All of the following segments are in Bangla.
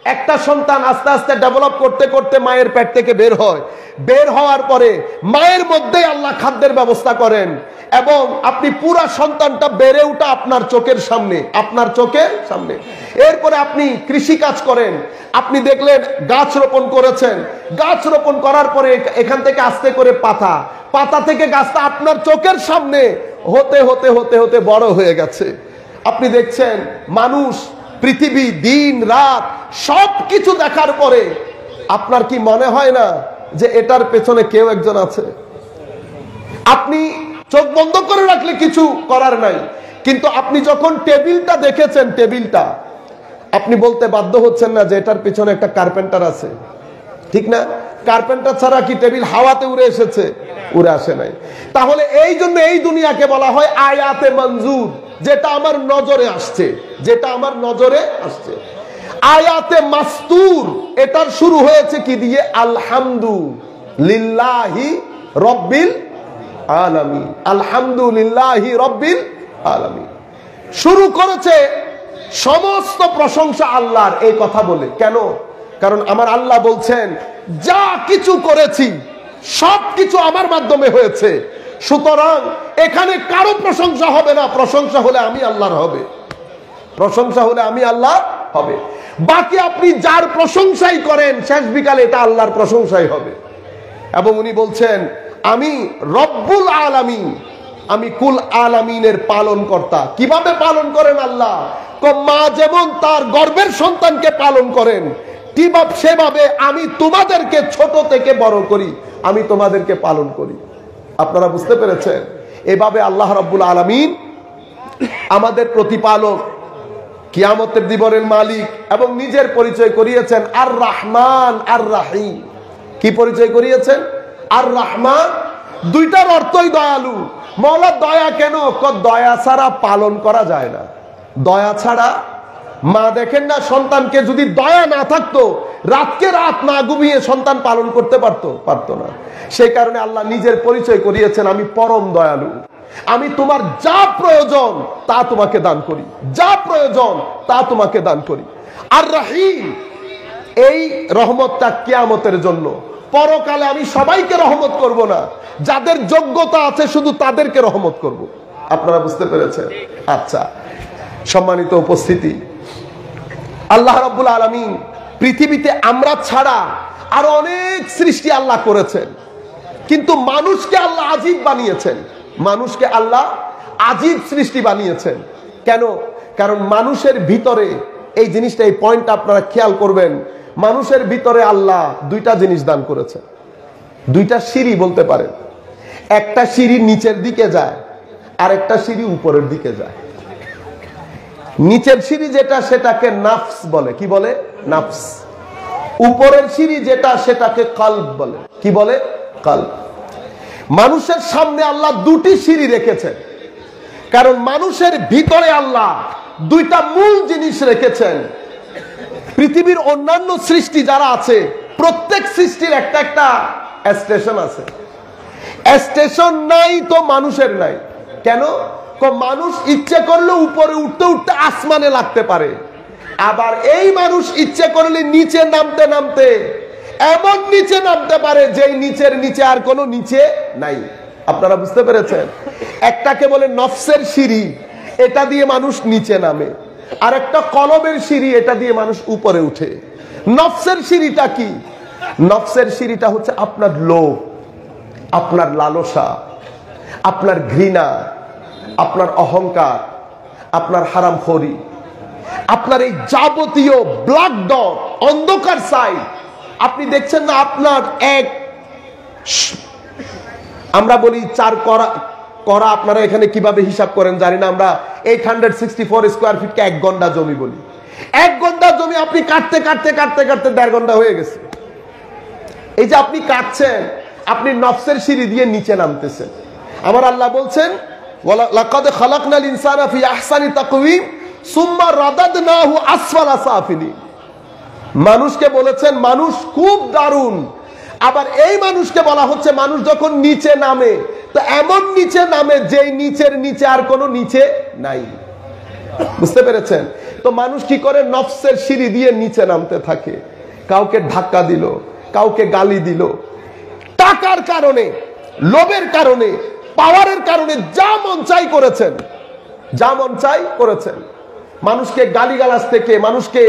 একটা সন্তান আস্তে আস্তে ডেভেলপ করতে করতে মায়ের পেট থেকে বের হয়, বের হওয়ার পরে মায়ের মধ্যেই আল্লাহ খাদ্যের ব্যবস্থা করেন এবং আপনি পুরা সন্তানটা বেড়ে ওঠা আপনার চোখের সামনে, আপনার চোখের সামনে। এরপরে আপনি কৃষি কাজ করেন, আপনি দেখলেন গাছ রোপণ করেছেন, গাছ রোপণ করার পরে এখান থেকে আস্তে করে পাতা, পাতা থেকে গাছটা আপনার চোখের সামনে হতে হতে হতে হতে বড় হয়ে গেছে। আপনি দেখছেন মানুষ, পৃথিবী, দিন রাত সবকিছু দেখার পরে আপনার কি মনে হয় না যে এটার পেছনে কেউ একজন আছে? আপনি চোখ বন্ধ করে রাখলে কিছু করার নাই, কিন্তু আপনি যখন টেবিলটা দেখেছেন, টেবিলটা আপনি বলতে বাধ্য হচ্ছেন না যে এটার পেছনে একটা কার্পেন্টার আছে, ঠিক না? কার্পেন্টার ছাড়া কি টেবিল হাওয়াতে উড়ে এসেছে? উড়ে আসে নাই। তাহলে এই জন্য এই দুনিয়াকে বলা হয় আয়াতে মঞ্জুর, যেটা আমার নজরে আসছে, যেটা আমার নজরে আসছে। আয়াতে মাস্তুর, এটার শুরু হয়েছে কি দিয়ে? আলহামদুলিল্লাহি রব্বিল আলামিন, আলহামদুলিল্লাহি রব্বিল আলামিন। শুরু করেছে সমস্ত প্রশংসা আল্লাহর এই কথা বলে। কেন? কারণ আমার আল্লাহ বলছেন যা কিছু করেছি সবকিছু আমার মাধ্যমে হয়েছে, সুতরাং এখানে কারো প্রশংসা হবে না, প্রশংসা হলে আমি আল্লাহর হবে, প্রশংসা হলে আমি আল্লাহ হবে। বাকি আপনি যার প্রশংসাই করেন শেষ বিকালে এটা আল্লাহর প্রশংসাই হবে। এবং উনি বলছেন আমি রব্বুল আলামিন, আমি কুল আলামিনের পালন কর্তা। কিভাবে পালন করেন আল্লাহ? মা যেমন তার গর্ভের সন্তানকে পালন করেন, ঠিক সেভাবে আমি তোমাদেরকে ছোট থেকে বড় করি, আমি তোমাদেরকে পালন করি। আপনারা বুঝতে পেরেছেন? এভাবে আল্লাহ রাব্বুল আলামিন আমাদের প্রতিপালক, কিয়ামতের দিবসের মালিক এবং নিজের পরিচয় করিয়েছেন আর রহমান আর রাহিম। কি পরিচয় করিয়েছেন? আর রহমান, দুইটার অর্থই দয়ালু। মওলা দয়া কেন? দয়া ছাড়া পালন করা যায় না, দয়া ছাড়া। মা দেখেন না, সন্তানকে যদি দয়া না থাকতো রাতকে রাত না ঘুমিয়ে সন্তান পালন করতে পারতো না। সেই কারণে আল্লাহ নিজের পরিচয় করিয়েছেন আমি পরম দয়ালু, আমি তোমার যা প্রয়োজন তা তোমাকে দান করি, যা প্রয়োজন তা তোমাকে দান করি। আর রহিম, এই রহমতটা কিয়ামতের জন্য। পরকালে আমি সবাইকে রহমত করব না, যাদের যোগ্যতা আছে শুধু তাদেরকে রহমত করব। আপনারা বুঝতে পেরেছেন? আচ্ছা, সম্মানিত উপস্থিতি, আল্লাহ রাব্বুল আলামিন পৃথিবীতে আমরা ছাড়া আরো অনেক সৃষ্টি আল্লাহ করেছেন, কিন্তু মানুষকে আল্লাহ আজীব বানিয়েছেন, মানুষকে আল্লাহ আজীব সৃষ্টি বানিয়েছেন। কেন? কারণ মানুষের ভিতরে এই জিনিসটা, এই পয়েন্টটা আপনারা খেয়াল করবেন, মানুষের ভিতরে আল্লাহ দুইটা জিনিস দান করেছেন, দুইটা সিঁড়ি বলতে পারেন। একটা সিঁড়ি নিচের দিকে যায় আর একটা সিঁড়ি উপরের দিকে যায়। নিচের সিঁড়ি যেটা সেটাকে নাফস বলে। কি বলে? নাফস। উপরের সিঁড়ি যেটা সেটাকে কলব বলে। কি বলে? কলব। মানুষের সামনে আল্লাহ দুটি সিঁড়ি রেখেছেন, কারণ মানুষের ভিতরে আল্লাহ দুইটা মূল জিনিস রেখেছেন। পৃথিবীর অন্যান্য সৃষ্টি যারা আছে প্রত্যেক সৃষ্টির একটা একটা স্টেশন আছে, স্টেশন নাই তো মানুষের নাই। কেন? মানুষ ইচ্ছে করলে উপরে উঠতে উঠতে আসমানে লাগতে পারে, আবার এই মানুষ ইচ্ছে করলে নিচে নামতে নামতে এমন নিচে নামতে পারে যেই নিচের নিচে আর কোনো নিচে নাই। আপনারা বুঝতে পেরেছেন? একটাকে বলে নফসের সিঁড়ি, এটা দিয়ে মানুষ নিচে নামে, আর একটা কলবের সিঁড়ি, এটা দিয়ে মানুষ উপরে উঠে। নফসের সিঁড়িটা কি? নফসের সিঁড়িটা হচ্ছে আপনার লোভ, আপনার লালসা, আপনার ঘৃণা, আপনার অহংকার, আপনার হারামখোরি, আপনার এই যাবতীয় ব্ল্যাক ডট, অন্ধকার সাইড। আপনি দেখছেন না আপনার এক, আমরা বলি 4 করা, আপনারা এখানে কিভাবে হিসাব করেন জানি না, আমরা 864 স্কোয়ার ফিটকে 1 গন্ডা জমি বলি। 1 গন্ডা জমি আপনি কাটতে কাটতে কাটতে কাটতে 1.5 ঘন্টা হয়ে গেছে। এই যে আপনি কাটছেন, আপনি নফসের সিঁড়ি দিয়ে নিচে নামতেছেন। আমার আল্লাহ বলছেন লাকাদ খালাকনাল ইনসানা ফি আহসানি তাকওয়িম সুম্মা রাদাদনাহু আসফালা সাফিলিন। মানুষকে বলেছেন মানুষ খুব দারুণ, আবার এই মানুষকে বলা হচ্ছে মানুষ যখন নিচে নামে তো এমন নিচে নামে যেই নিচের নিচে আর কোনো নিচে নাই। বুঝতে পেরেছেন? তো মানুষ কি করে? নফসের সিঁড়ি দিয়ে নিচে নামতে থাকে। কাউকে ধাক্কা দিল, কাউকে গালি দিল, টাকার কারণে, লোভের কারণে, পাওয়ারের কারণে যা মন চাই করেছেন, যা মন চাই করেছেন। মানুষকে গালিগালাজ থেকে, মানুষকে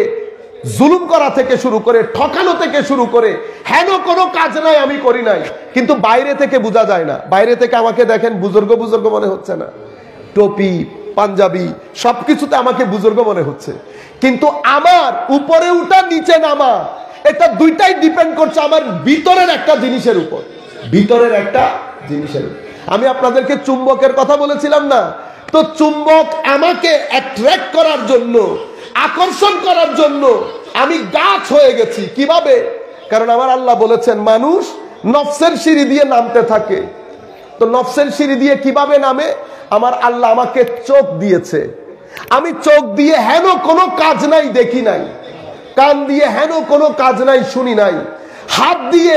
জুলুম করা থেকে শুরু করে, ঠকানো থেকে শুরু করে, হেন কোনো কাজ নাই আমি করি নাই। কিন্তু বাইরে থেকে বোঝা যায় না। বাইরে থেকে আমাকে দেখেন বুজুর্গ বুজুর্গ মনে হচ্ছে না, টুপি পাঞ্জাবি সবকিছুতে আমাকে বুজুর্গ মনে হচ্ছে। কিন্তু আমার উপরে উঠা নিচে নামা, এটা দুইটাই ডিপেন্ড করছে আমার ভিতরের একটা জিনিসের উপর, ভিতরের একটা জিনিসের উপর। আমি আপনাদেরকে চুম্বকের কথা বলেছিলাম না? তো চুম্বক আমাকে অ্যাট্রাক্ট করার জন্য, আকর্ষণ করার জন্য আমি গাছ হয়ে গেছি। কিভাবে? কারণ আমার আল্লাহ বলেছেন মানুষ নফসের সিঁড়ি দিয়ে নামতে থাকে। তো নফসের সিঁড়ি দিয়ে কিভাবে নামে? আমার আল্লাহ আমাকে চোখ দিয়েছে। আমি চোখ দিয়ে হেন কোনো কাজ নাই দেখি নাই, কান দিয়ে হেন কোনো কাজ নাই শুনি নাই, হাত দিয়ে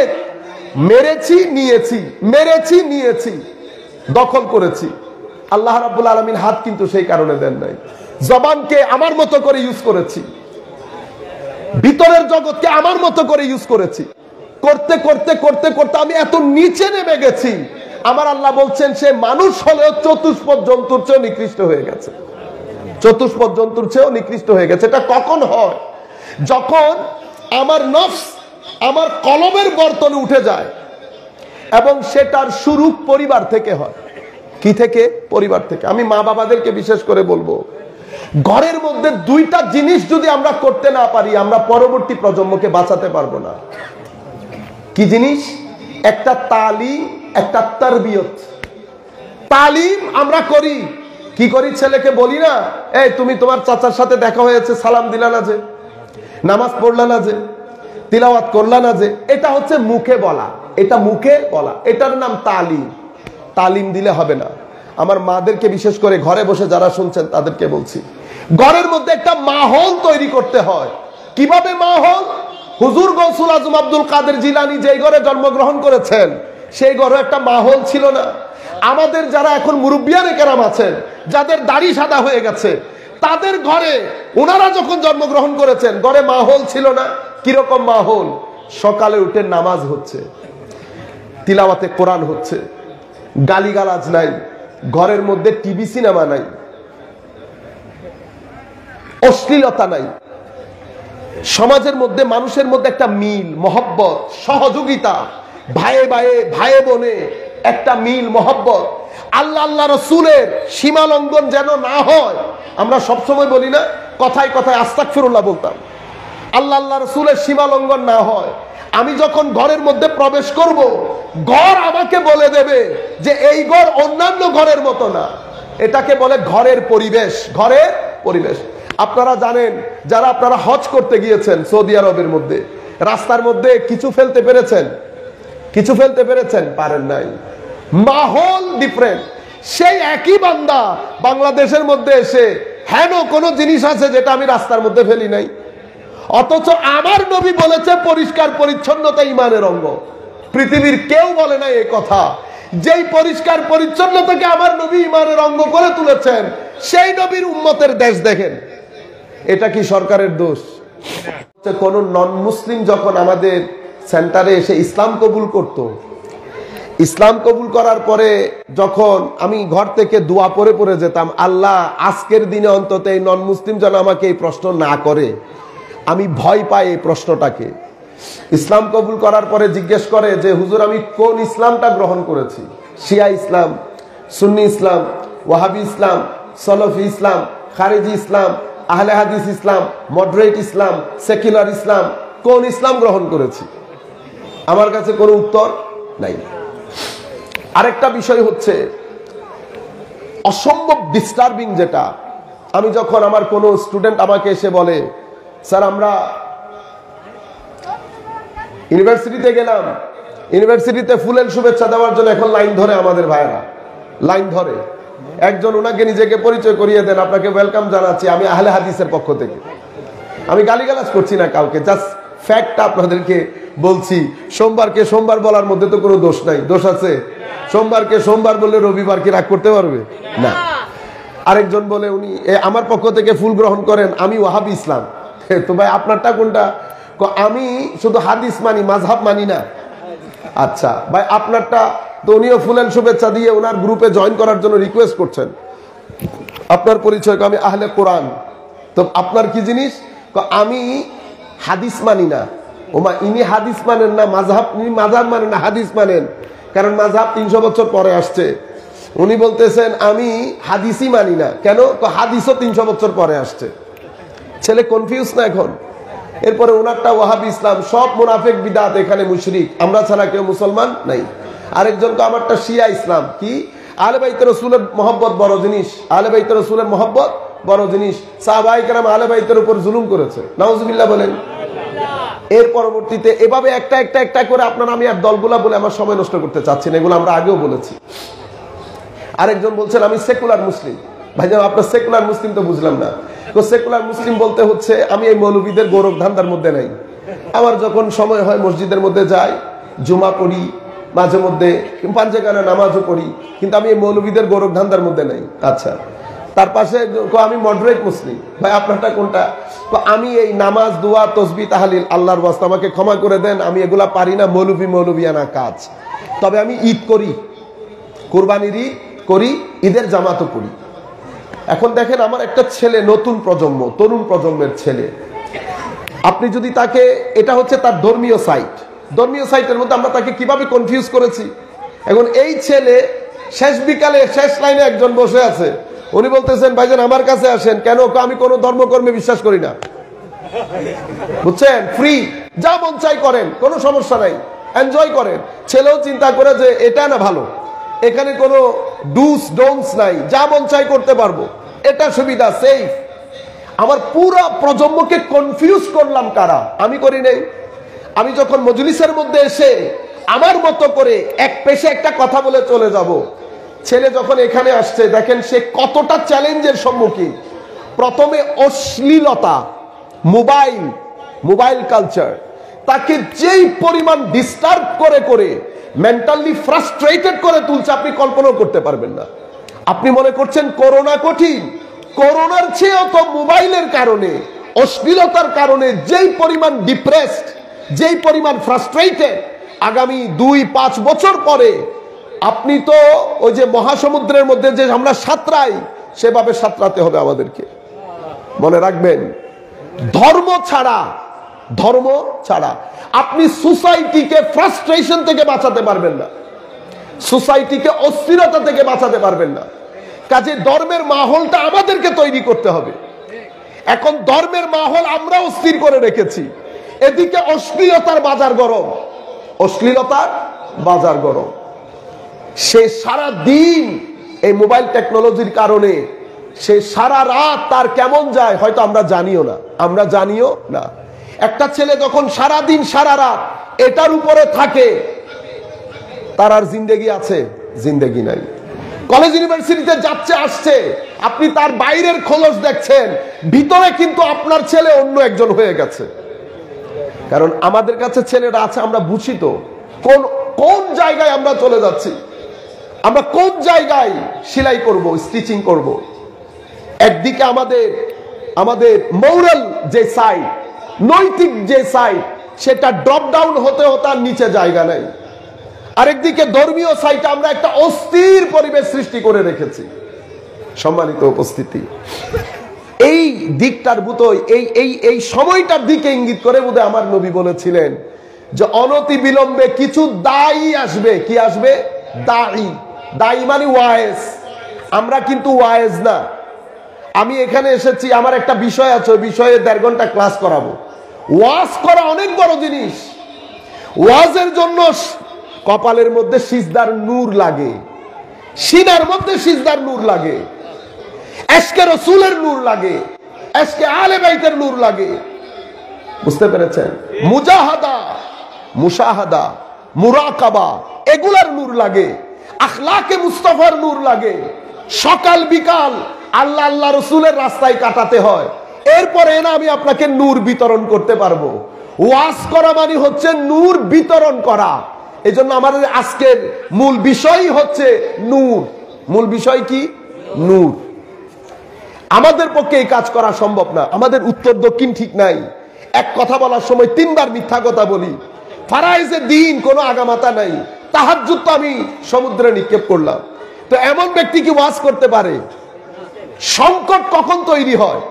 মেরেছি নিয়েছি, মেরেছি নিয়েছি, দখল করেছি। আল্লাহ রাব্বুল আলামিন হাত কিন্তু সেই কারণে দেন নাই। জবানকে আমার মতো করে ইউজ করেছি, ভিতরের জগৎকে আমার মতো করে ইউজ করেছি। করতে করতে করতে করতে আমি এত নিচে নেমে গেছি, আমার আল্লাহ বলছেন সে মানুষ হলেও চতুষ্পদ জন্তুর চেয়েও নিকৃষ্ট হয়ে গেছে, চতুষ্পদ জন্তুর চেয়েও নিকৃষ্ট হয়ে গেছে। এটা কখন হয়? যখন আমার নফস আমার কলবের বর্তনে উঠে যায়, এবং সেটার শুরু পরিবার থেকে হয়। কি থেকে? পরিবার থেকে। আমি মা বাবাদেরকে বিশেষ করে বলবো, ঘরের মধ্যে দুইটা জিনিস যদি আমরা করতে না পারি, আমরা পরবর্তী প্রজন্মকে বাঁচাতে পারবো না। কি জিনিস? একটা তালিম, একটা তারবিয়ত। তালিম আমরা করি, কি করি? ছেলেকে বলি না, এই তুমি তোমার চাচার সাথে দেখা হয়েছে, সালাম দিলা না যে, নামাজ পড়লা না যে, তিলাওয়াত করলা না যে। এটা হচ্ছে মুখে বলা, এটা মুখে বলা, এটার নাম তালিম। তালিম দিলে হবে না। আমার মাদেরকে বিশেষ করে ঘরে বসে যারা শুনছেন তাদেরকে বলছি, ঘরের মধ্যে একটা মাহল তৈরি করতে হয়। কিভাবে মাহল? হুজুর গৌসুল আজম আব্দুল কাদের জিলানী যেই ঘরে জন্মগ্রহণ করেছেন, সেই ঘরে একটা মাহল ছিল না। আমাদের যারা এখন মুরব্বিয়ানে কেরাম আছেন, যাদের দাড়ি সাদা হয়ে গেছে, তাদের ঘরে ওনারা যখন জন্মগ্রহণ করেছেন, ঘরে মাহল ছিল না। কিরকম মাহল? সকালে উঠে নামাজ হচ্ছে, তিলাওয়াতে কোরআন হচ্ছে, গালিগালাজ নাই, ঘরের মধ্যে টিভি সিনেমা নাই, অশ্লীলতা নাই। সমাজের মধ্যে, মানুষের মধ্যে একটা মিল, মহব্বত, সহযোগিতা, ভাইয়ে ভাইয়ে, ভাইয়ে বোনে একটা মিল, মহব্বত। আল্লাহ আল্লাহ রসুলের সীমা লঙ্ঘন যেন না হয়। আমরা সবসময় বলি না, কথায় কথায় আস্তাগফিরুল্লাহ বলতাম, আল্লাহ আল্লাহ রসুলের সীমা লঙ্ঘন না হয়। আমি যখন ঘরের মধ্যে প্রবেশ করব, ঘর আমাকে বলে দেবে যে এই ঘর অন্যান্য ঘরের মতো না। এটাকে বলে ঘরের পরিবেশ, ঘরের পরিবেশ। আপনারা জানেন, যারা আপনারা হজ করতে গিয়েছেন সৌদি আরবের মধ্যে, রাস্তার মধ্যে কিছু ফেলতে পেরেছেন? কিছু ফেলতে পেরেছেন? পারেন নাই। মাহল ডিফারেন্ট। সেই একই বান্দা বাংলাদেশের মধ্যে এসে, হেন কোনো জিনিস আছে যেটা আমি রাস্তার মধ্যে ফেলি নাই? অথচ আমার নবী বলেছে পরিষ্কার পরিচ্ছন্নতা ঈমানের অঙ্গ। পৃথিবীর কেউ বলে না এই কথা। যেই পরিষ্কার পরিচ্ছন্নতাকে আমার নবী ঈমানের অঙ্গ করে তুলেছেন, সেই নবীর উম্মতের দেশ দেখেন। এটা কি সরকারের দোষ? কোন নন মুসলিম যখন আমাদের সেন্টারে এসে ইসলাম কবুল করত, ইসলাম কবুল করার পরে যখন আমি ঘর থেকে দোয়া পড়ে পড়ে যেতাম, আল্লাহ আজকের দিনে অন্তত এই নন মুসলিম যেন আমাকে এই প্রশ্ন না করে। আমি ভয় পাই এই প্রশ্নটাকে। ইসলাম কবুল করার পরে জিজ্ঞেস করে যে হুজুর আমি কোন ইসলামটা গ্রহণ করেছি? শিয়া ইসলাম, সুন্নি ইসলাম, ওয়াহাবি ইসলাম, সলফি ইসলাম, খারেজি ইসলাম, আহলে হাদিস ইসলাম, মডারেট ইসলাম, সেকুলার ইসলাম, কোন ইসলাম গ্রহণ করেছি? আমার কাছে কোনো উত্তর নাই। আরেকটা বিষয় হচ্ছে অসম্ভব ডিস্টার্বিং, যেটা আমি যখন আমার কোনো স্টুডেন্ট আমাকে এসে বলে, স্যার আমরা ইউনিভার্সিটিতে গেলাম, ইউনিভার্সিটিতে ফুলের শুভেচ্ছা দেওয়ার জন্য এখন লাইন ধরে আমাদের ভাইরা, লাইন ধরে। একজন ওনাকে নিজেকে পরিচয় করিয়ে দেন, আপনাকে ওয়েলকাম জানাচ্ছি, আমি আহলে হাদিসের পক্ষ থেকে। আমি গালিগালাজ করছি না কাউকে, জাস্ট ফ্যাক্টটা আপনাদেরকে বলছি। সোমবারকে সোমবার বলার মধ্যে তো কোনো দোষ নাই। দোষ আছে? সোমবারকে সোমবার বললে রবিবার কি রাগ করতে পারবে? না। আরেকজন বলে উনি আমার পক্ষ থেকে ফুল গ্রহণ করেন, আমি ওয়াহাবি ইসলাম। তো ভাই আপনারটা কোনটা? আমি শুধু হাদিস মানি, মাযহাব মানি না। আচ্ছা ভাই আপনারটা তো উনিও ফুলেন শুভেচ্ছা দিয়ে ওনার গ্রুপে জয়েন করার জন্য রিকোয়েস্ট করছেন। আপনার পরিচয়? আমি আহলে কোরআন। তো আপনার কি জিনিস? আমি হাদিস মানি না। ওমা ইনি হাদিস মানেন না, মাযহাব, ইনি মাযহাব মানেন না, হাদিস মানেন, কারণ মাযহাব 300 বছর পরে আসছে। উনি বলতেছেন আমি হাদিসই মানি না। কেন? হাদিসও 300 বছর পরে আসছে। ছেলে কনফিউজ না এখন? এরপরে ওনারটা ওয়াহাবি ইসলাম, সব মুনাফিক বিদআত, এখানে মুশরিক, আমরা ছাড়া কেউ মুসলমান নাই। আরেকজন তো আমারটা শিয়া ইসলাম। কি? আহলে বাইত রাসূলের মহব্বত বড় জিনিস, আহলে বাইত রাসূলের মহব্বত বড় জিনিস। সাহাবায়ে কেরাম আহলে বাইতের উপর জুলুম করেছে, নাউজুবিল্লাহ বলেন। এর পরবর্তীতে এভাবে একটা একটা একটা করে আপনার, আমি আর দলগুলা বলে আমার সময় নষ্ট করতে চাচ্ছি না, এগুলো আমরা আগেও বলেছি। আরেকজন বলছেন আমি সেকুলার মুসলিম। ভাইজান আপনার সেকুলার মুসলিম তো বুঝলাম না। তো সেকুলার মুসলিম বলতে হচ্ছে আমি এই মৌলবীদের গৌরব ধান্দার মধ্যে নাই। আমার যখন সময় হয় মসজিদের মধ্যে যাই, জুমা পড়ি, মাঝে মধ্যে পাঞ্জেগানা নামাজও পড়ি, কিন্তু আমি এই মৌলবীদের গৌরব ধান্দার মধ্যে নাই। আচ্ছা, তার পাশে আমি মডারেট মুসলিম। ভাই আপনারটা কোনটা? আমি এই নামাজ, দোয়া, তসবিহ, তাহলিল, আল্লাহর ওয়াস্তে আমাকে ক্ষমা করে দেন, আমি এগুলা পারি না, মৌলবিয়ানা কাজ। তবে আমি ঈদ করি, কুরবানির ঈদ করি, ঈদের জামাতও করি। এখন দেখেন আমার একটা ছেলে, নতুন প্রজন্ম, তরুণ প্রজন্মের ছেলে, আপনি যদি তাকে, এটা হচ্ছে তার ধর্মীয় সাইট, ধর্মীয় সাইটের মধ্যে আমরা তাকে কিভাবে কনফিউজ করেছি। এখন এই ছেলে শেষ বিকালে শেষ লাইনে একজন বসে আছে, উনি বলতেছেন ভাইজান আমার কাছে আসেন। কেন? আমি কোনো ধর্মকর্মে বিশ্বাস করি না। বুঝছেন? ফ্রি, যা মন চাই করেন, কোনো সমস্যা নাই, এনজয় করেন। ছেলেও চিন্তা করে যে এটা না ভালো, এখানে কোনো ডুস ডোন্টস নাই, যা মন চাই করতে পারবো, এটা সুবিধা, সেফ। আমার পুরো প্রজন্মকে কনফিউজ করলাম কারা? আমি করি নাই। আমি যখন মজলিসের মধ্যে এসে আমার মতো করে এক পেশে একটা কথা বলে চলে যাব, ছেলে যখন এখানে আসছে দেখেন সে কতটা চ্যালেঞ্জের সম্মুখীন। প্রথমে অশ্লীলতা, মোবাইল কালচার তাকে যেই পরিমাণ ডিস্টার্ব করে করে মেন্টালি ফ্রাস্ট্রেটেড করে তুলছে, আপনি কল্পনাও করতে পারবেন না। আপনি মনে করছেন করোনা কঠিন, করোনার চেয়েও তো মোবাইলের কারণে, অশ্লীলতার কারণে যেই পরিমাণ ডিপ্রেসড, যেই পরিমাণ ফ্রাস্ট্রেটেড, আগামী 2-5 বছর পরে আপনি তো ওই যে মহাসমুদ্রের মধ্যে যে আমরা সাঁতরাই, সেভাবে সাঁতরাতে হবে আমাদেরকে। মনে রাখবেন, ধর্ম ছাড়া আপনি সোসাইটিকে ফ্রাস্ট্রেশন থেকে বাঁচাতে পারবেন না, সোসাইটিকে অস্থিরতা থেকে বাঁচাতে পারবেন না। কাজে ধর্মের মাহলটা আমাদেরকে তৈরি করতে হবে। এখন ধর্মের মাহল আমরা অস্থির করে রেখেছি, এদিকে অশ্লীলতার বাজার গরম। সে সারা দিন এই মোবাইল টেকনোলজির কারণে সে সারা রাত তার কেমন যায় হয়তো আমরা জানিও না। একটা ছেলে যখন সারা দিন সারা রাত এটার উপরে থাকে, তার আর জিন্দেগি আছে? জিন্দেগি নাই। কলেজ ইউনিভার্সিটিতে যাচ্ছে আসছে, আপনি তার বাইরের খোলস দেখছেন, ভিতরে কিন্তু আপনার ছেলে অন্য একজন হয়ে গেছে। কারণ আমাদের কাছে ছেলেরা আছে, আমরা বুঝি তো কোন জায়গায় আমরা চলে যাচ্ছি, আমরা কোন জায়গায় সেলাই করব, স্টিচিং করব। একদিকে আমাদের মোরাল যে সাইড, নৈতিক যে সাইড, সেটা ড্রপ ডাউন হতে হতে আর নিচে জায়গা নাই। আরেকদিকে ধর্মীয় সাইটে আমরা একটা অস্থির পরিবেশ সৃষ্টি করে রেখেছি। সম্মানিত উপস্থিতি, এই দিকটার বুতই এই সময়টার দিকে ইঙ্গিত করে বোধহয় আমার নবী বলেছিলেন যে অনতি বিলম্বে কিছু দায়ী আসবে। কি আসবে? দায়ী মানে ওয়াইজ। আমরা কিন্তু ওয়াইজ না। আমি এখানে এসেছি, আমার একটা বিষয় আছে, ওই বিষয়ে 1.5 ঘন্টা ক্লাস করাবো। ওয়াজ করা অনেক বড় জিনিস। ওয়াজের জন্য কপালের মধ্যে সিজদার নূর লাগে, সিনার মধ্যে সিজদার নূর লাগে, এশকে রাসূলের নূর লাগে, এশকে আহলে বাইতের নূর লাগে। বুঝতে পেরেছেন? মুজাহাদা, মুশাহাদা, মুরাকাবা, এগুলার নূর লাগে, আখলাকে মুস্তাফার নূর লাগে। সকাল বিকাল আল্লাহ রাসূলের রাস্তায় কাটাতে হয়, এরপরে না আমি আপনাকে নূর বিতরণ করতে পারবো। ওয়াজ করা মানে হচ্ছে নূর বিতরণ করা। এজন্য আমাদের আজকের মূল বিষয় হচ্ছে নূর। মূল বিষয় কি? নূর। আমাদের পক্ষে এই কাজ করা সম্ভব না। আমাদের উত্তর দক্ষিণ ঠিক নাই, এক কথা বলার সময় 3 বার মিথ্যা কথা বলি, ফারাইজে দিন কোনো আগামাতা নাই, তাহাজ্জুদ তো আমি সমুদ্রে নিক্ষেপ করলাম। তো এমন ব্যক্তি কি ওয়াজ করতে পারে? সংকট কখন তৈরি হয়,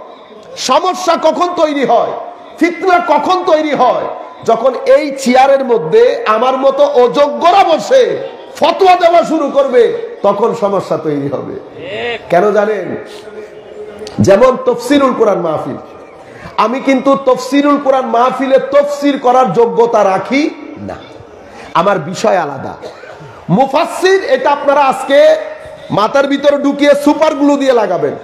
সমস্যা কখন তৈরি হয়, ফিতনা কখন তৈরি হয়? যখন এই চেয়ারের মধ্যে আমার মতো অযোগ্যরা বসে ফতোয়া দেওয়া শুরু করবে, তখন সমস্যা তৈরি হবে। কেন জানেন? যেমন তফসিরুল কোরআন মাহফিল, আমি কিন্তু তফসিরুল কোরআন মাহফিলে তফসির করার যোগ্যতা রাখি না, আমার বিষয় আলাদা। মুফাসসির এটা আপনারা আজকে মাথার ভিতরে ঢুকিয়ে সুপার গ্লু দিয়ে লাগাবেন।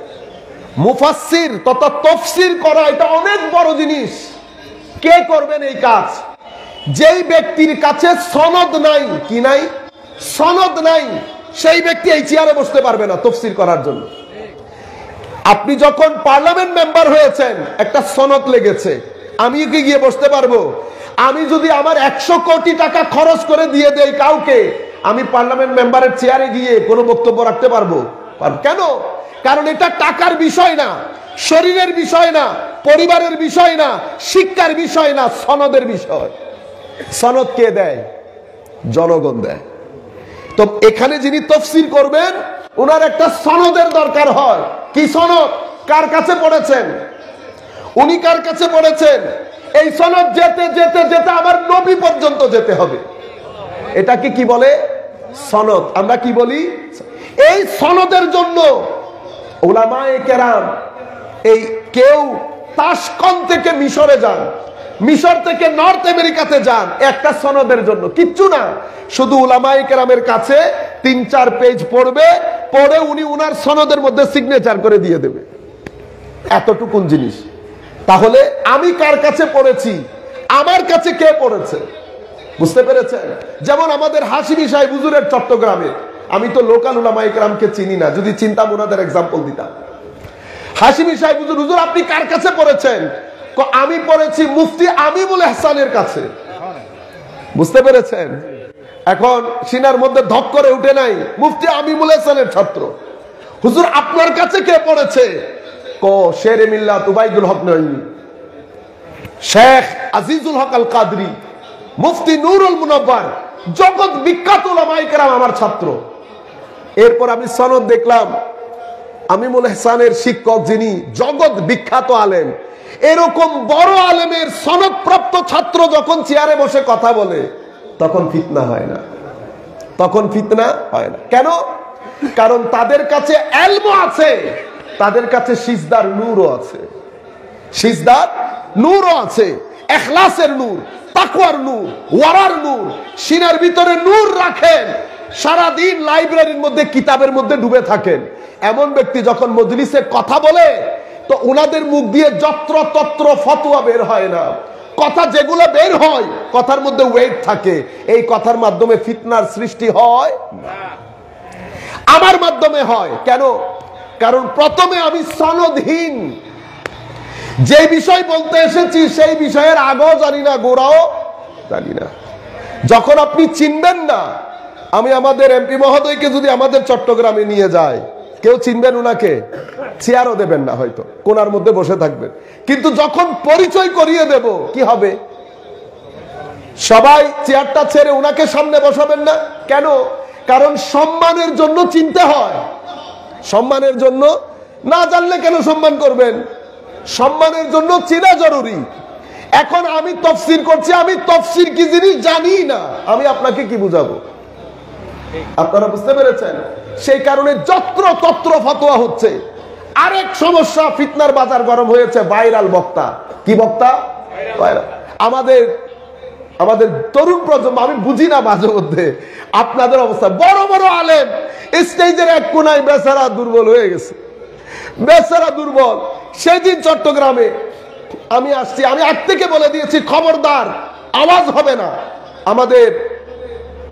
মুফাসসির তথা তফসির করা এটা অনেক বড় জিনিস। কে করবেন এই কাজ? যেই ব্যক্তির কাছে সনদ নাই, কি নাই? সনদ নাই, সেই ব্যক্তি এই চেয়ারে বসতে পারবে না তফসির করার জন্য। আপনি যখন পার্লামেন্ট মেম্বার হয়েছেন, একটা সনদ লেগেছে, আমি কি গিয়ে বসতে পারবো? আমি যদি আমার 100 কোটি টাকা খরচ করে দিয়ে দেই কাউকে, আমি পার্লামেন্ট মেম্বারের চেয়ারে গিয়ে কোনো বক্তব্য রাখতে পারবো? কেন? কারণ এটা টাকার বিষয় না, শরীরের বিষয় না, পরিবারের বিষয় না, শিক্ষার বিষয় না, সনদের বিষয়। সনদ কে দেয়? জনগণ দেয়। তো এখানে যিনি তফসির করবেন, ওনার একটা সনদের দরকার হয়। কি সনদ? কার কাছে পড়েছেন, উনি কার কাছে পড়েছেন, এই সনদ যেতে যেতে যেতে আবার নবী পর্যন্ত যেতে হবে। এটাকে কি বলে? সনদ। আমরা কি বলি? এই সনদের জন্য উলামায়ে কেরাম, এই কেউ তাশকন্দ থেকে মিশরে যান, মিশর থেকে নর্থ আমেরিকাতে যান একটা সনদের জন্য, কিচ্ছু না, শুধু উলামায়ে কেরামের কাছে 3-4 পেজ পড়বে, পড়ে উনি উনার সনদের মধ্যে সিগনেচার করে দিয়ে দেবে, এতটুকুন জিনিস। তাহলে আমি কার কাছে পড়েছি, আমার কাছে কে পড়েছে, বুঝতে পেরেছেন? যেমন আমাদের হাশিমি সাহেব হুজুরের চট্টগ্রামে, আমি তো লোকাল উলামায়ে কেরামকে চিনি না, যদি চিনতাম ওনাদের এক্সাম্পল দিতাম। হাশিমি সাহেব হুজুর, হুজুর আপনি কার কাছে পড়েছেন? আমি পড়েছি মুফতি আমিনুল ইহসানের কাছে। বুঝতে পেরেছেন? এখন সিনার মধ্যে ধক করে উঠে নাই, মুফতি আমিনুল ইহসানের ছাত্র। হুজুর আপনার কাছে কে পড়েছে? শেরে মিল্লাত উবাইদুল হক নঈমি, শেখ আজিজুল হক আল কাদরি, মুফতি নূরুল মুনাব্বার, জগৎ বিখ্যাত উলামায়ে কেরাম আমার ছাত্র। এরপর আমি সনদ দেখলাম, আমিনুল ইহসানের শিক্ষক যিনি জগৎ বিখ্যাত আলেম, এরকম বড় আলেমের সনদপ্রাপ্ত ছাত্র যখন চেয়ারে বসে কথা বলে, তখন ফিতনা হয় না, তখন ফিতনা হয় না। কেন? কারণ তাদের কাছে ইলম আছে, তাদের কাছে সিজদার নূরও আছে, সিজদার নূরও আছে, ইখলাসের নূর, তাকওয়ার নূর, ওয়ারার নূর, সিনার ভিতরে নূর রাখেন, সারা দিন লাইব্রেরির মধ্যে কিতাবের মধ্যে ডুবে থাকেন। এমন ব্যক্তি যখন মজলিসে কথা বলে, তো ওনাদের মুখ দিয়ে যত্র তত্র ফতোয়া বের হয় না, কথা যেগুলো বের হয় কথার মধ্যে ওয়েট থাকে, এই কথার মাধ্যমে ফিতনার সৃষ্টি হয় না, আমার মাধ্যমে হয়। কেন? কারণ প্রথমে আমি সনদহীন, যে বিষয় বলতে এসেছি সেই বিষয়ের আগেও জানি না, গোড়াও জানি না। যখন আপনি চিনবেন না, আমি আমাদের এমপি মহোদয়কে যদি আমাদের চট্টগ্রামে নিয়ে যায়, কেউ চিনবেন উনাকে? চেয়ারও দেবেন না, হয়তো কোনার মধ্যে বসে থাকবেন। কিন্তু যখন পরিচয় করিয়ে দেব, কি হবে? সবাই চেয়ারটা ছেড়ে উনাকে সামনে বসাবেন না। কেন? কারণ সম্মানের জন্য চিনতে হয়, সম্মানের জন্য। না জানলে কেন সম্মান করবেন? সম্মানের জন্য চিনা জরুরি। এখন আমি তফসির করছি, আমি তফসির কি জিনিস জানি না, আমি আপনাকে কি বুঝাবো? আপনারা বুঝতে পেরেছেন? সেই কারণে যত্র তত্র ফতোয়া হচ্ছে। আরেক সমস্যা, ফিতনার বাজার গরম হয়েছে, ভাইরাল বক্তা। কি বক্তা? আমাদের আমাদের তরুণ প্রজন্ম, আমি বুঝি না মাঝে মধ্যে আপনাদের অবস্থা। বড় বড় আলেম স্টেজের এক কোনায় বেচারা দুর্বল হয়ে গেছে, বেচারা দুর্বল। সেদিন চট্টগ্রামে আমি আসছি, আমি আগ থেকে বলে দিয়েছি খবরদার আওয়াজ হবে না।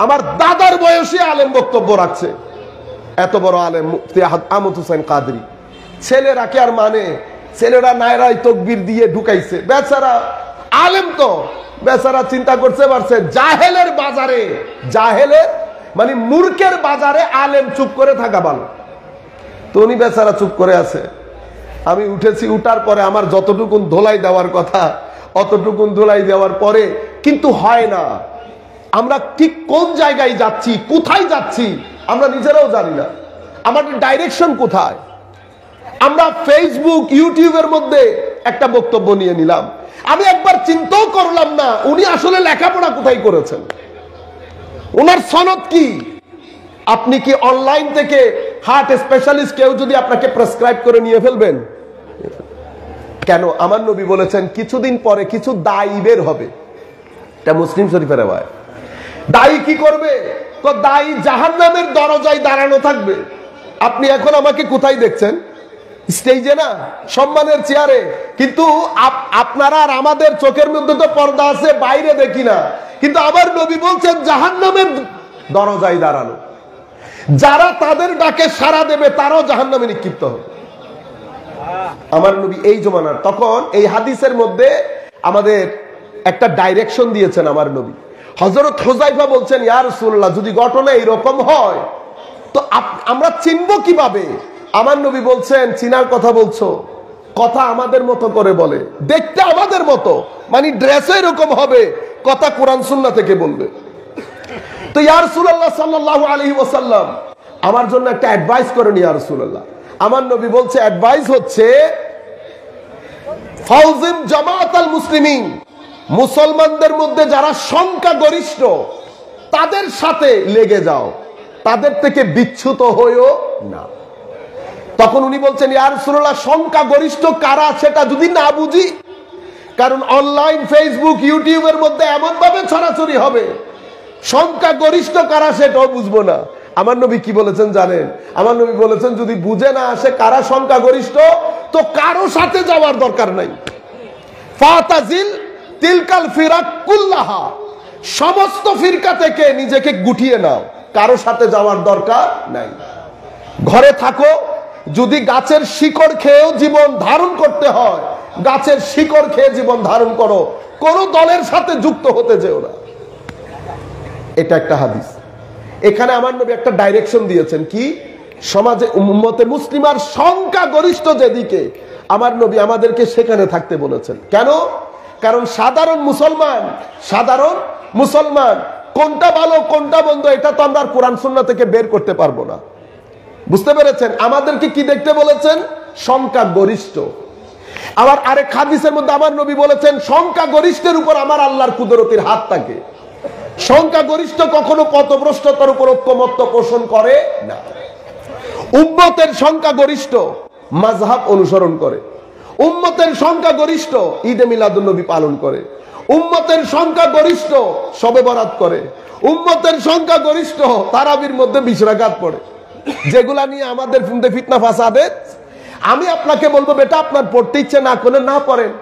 আমার দাদার বয়সী আলেম বক্তব্য রাখছে, এত বড় আলেম মুফতি আহমদ হোসেন কাদরি। ছেলেরা কি আর মানে? ছেলেরা নায়রাই তকবীর দিয়ে ঢুকাইছে, বেচারা আলেম তো বেচারা চিন্তা করতে পারছে জাহেলের বাজারে, জাহেলের মানে মূর্খের বাজারে আলেম চুপ করে থাকা ভালো। তো উনি বেচারা চুপ করে আছে। আমি উঠেছি, উঠার পরে আমার যতটুকুন ধোলাই দেওয়ার কথা অতটুকুন ধোলাই দেওয়ার পরে কিন্তু হয় না। আমরা ঠিক কোন জায়গায় যাচ্ছি, কোথায় যাচ্ছি আমরা নিজেরাও জানি না, আমাদের ডাইরেকশন কোথায়। আমরা ফেসবুক ইউটিউবের মধ্যে একটা বক্তব্য নিয়ে নিলাম, আমি একবার চিন্তাও করলাম না উনি আসলে লেখাপড়া কোথায় করেছেন, ওনার সনদ কি। আপনি কি অনলাইন থেকে হার্ট স্পেশালিস্ট কেউ যদি আপনাকে প্রেসক্রাইব করে নিয়ে ফেলবেন? কেন? আমার নবী বলেছেন কিছুদিন পরে কিছু দায়ী বের হবে, এটা মুসলিম শরীফের রিওয়ায়াত। দায়ী কি করবে? তো দায়ী জাহান্নামের দরজায় দাঁড়ানো থাকবে। আপনি এখন আমাকে কোথায় দেখছেন? স্টেজে না, সম্মানের চেয়ারে, কিন্তু আপনারা আর আমাদের চোখের মধ্যে তো পর্দা আছে, বাইরে দেখি না। কিন্তু আমার নবী বলছেন জাহান্নামের দরজায় দাঁড়ানো, যারা তাদের ডাকে সাড়া দেবে তারাও জাহান্নামে নিক্ষিপ্ত হবে। আমার নবী এই জমানার, তখন এই হাদিসের মধ্যে আমাদের একটা ডাইরেকশন দিয়েছেন আমার নবী। হযরত হুযায়ফা বলছেন, ইয়া রাসূলুল্লাহ, যদি ঘটনা এরকম হয় তো আমরা চিনব কিভাবে? আমার নবী বলছেন, চিনার কথা বলছো, কথা আমাদের মতো করে বলে, দেখতে আমাদের মতো, মানে ড্রেসও এরকম হবে, কথা কোরআন সুন্নাহ থেকে বলবে। তো ইয়া রাসূলুল্লাহ সাল্লাল্লাহু আলাইহি ওয়াসাল্লাম আমার জন্য একটা অ্যাডভাইস করেন ইয়া রাসূলুল্লাহ। আমার নবী বলছে, অ্যাডভাইস হচ্ছে ফাউজিম জামাআতাল মুসলিমিন, মুসলমানদের মধ্যে যারা সংখ্যাগরিষ্ঠ তাদের সাথে লেগে যাও, তাদের থেকে বিচ্যুত হইও না। তখন উনি বলছেন, ইয়া রাসূলুল্লাহ সংখ্যাগরিষ্ঠ কারা সেটা যদি না বুঝি, কারণ অনলাইন ফেসবুক ইউটিউবের মধ্যে এমন ভাবে ছড়াছড়ি হবে, সংখ্যাগরিষ্ঠ কারা সেটাও বুঝবো না। আমার নবী কি বলেছেন জানেন? আমার নবী বলেছেন, যদি বুঝে না আসে কারা সংখ্যাগরিষ্ঠ তো কারো সাথে যাওয়ার দরকার নাই। ফাতাজিল তিলকাল ফিরাক কুল্লাহা, সমস্ত ফিরকা থেকে নিজেকে গুটিয়ে নাও, কারো সাথে যাওয়ার দরকার নাই। ঘরে থাকো, যদি গাছের শিকড় খেয়েও জীবন ধারণ করতে হয় গাছের শিকড় খেয়ে জীবন ধারণ করো, কোন দলের সাথে যুক্ত হতে যেও না। এটা একটা হাদিস। এখানে আমার নবী একটা ডাইরেকশন দিয়েছেন কি, সমাজে উম্মতে মুসলিমার সংখ্যাগরিষ্ঠ যেদিকে, আমার নবী আমাদেরকে সেখানে থাকতে বলেছেন। কেন? কারণ সাধারণ মুসলমান কোনটা ভালো কোনটা মন্দ এটা তো আমরা কোরআন সুন্নাহ থেকে বের করতে পারবো না। বুঝতে পেরেছেন? আমাদেরকে কি দেখতে বলেছেন? সংখ্যাগরিষ্ঠ। আবার আরেক হাদিসের মধ্যে আমার নবী বলেছেন, সংখ্যাগরিষ্ঠের উপর আমার আল্লাহর কুদরতের হাত থাকে। সংখ্যাগরিষ্ঠ কখনো পথভ্রষ্টতার উপর ঐকমত্য পোষণ করে না। উম্মতের সংখ্যাগরিষ্ঠ মাযহাব অনুসরণ করে, উম্মতের সংখ্যাগরিষ্ঠ ঈদে মিলাদুন নবী পালন করে, উম্মতের সংখ্যাগরিষ্ঠ শবে বরাত করে, উম্মতের সংখ্যাগরিষ্ঠ তারাবির মধ্যে 20 রাকাত পড়ে, যেগুলা নিয়ে আমাদের ফিতনা ফাসাদে। আমি আপনাকে বলবো, বেটা আপনার পড়তে ইচ্ছে না করলে না পড়েন,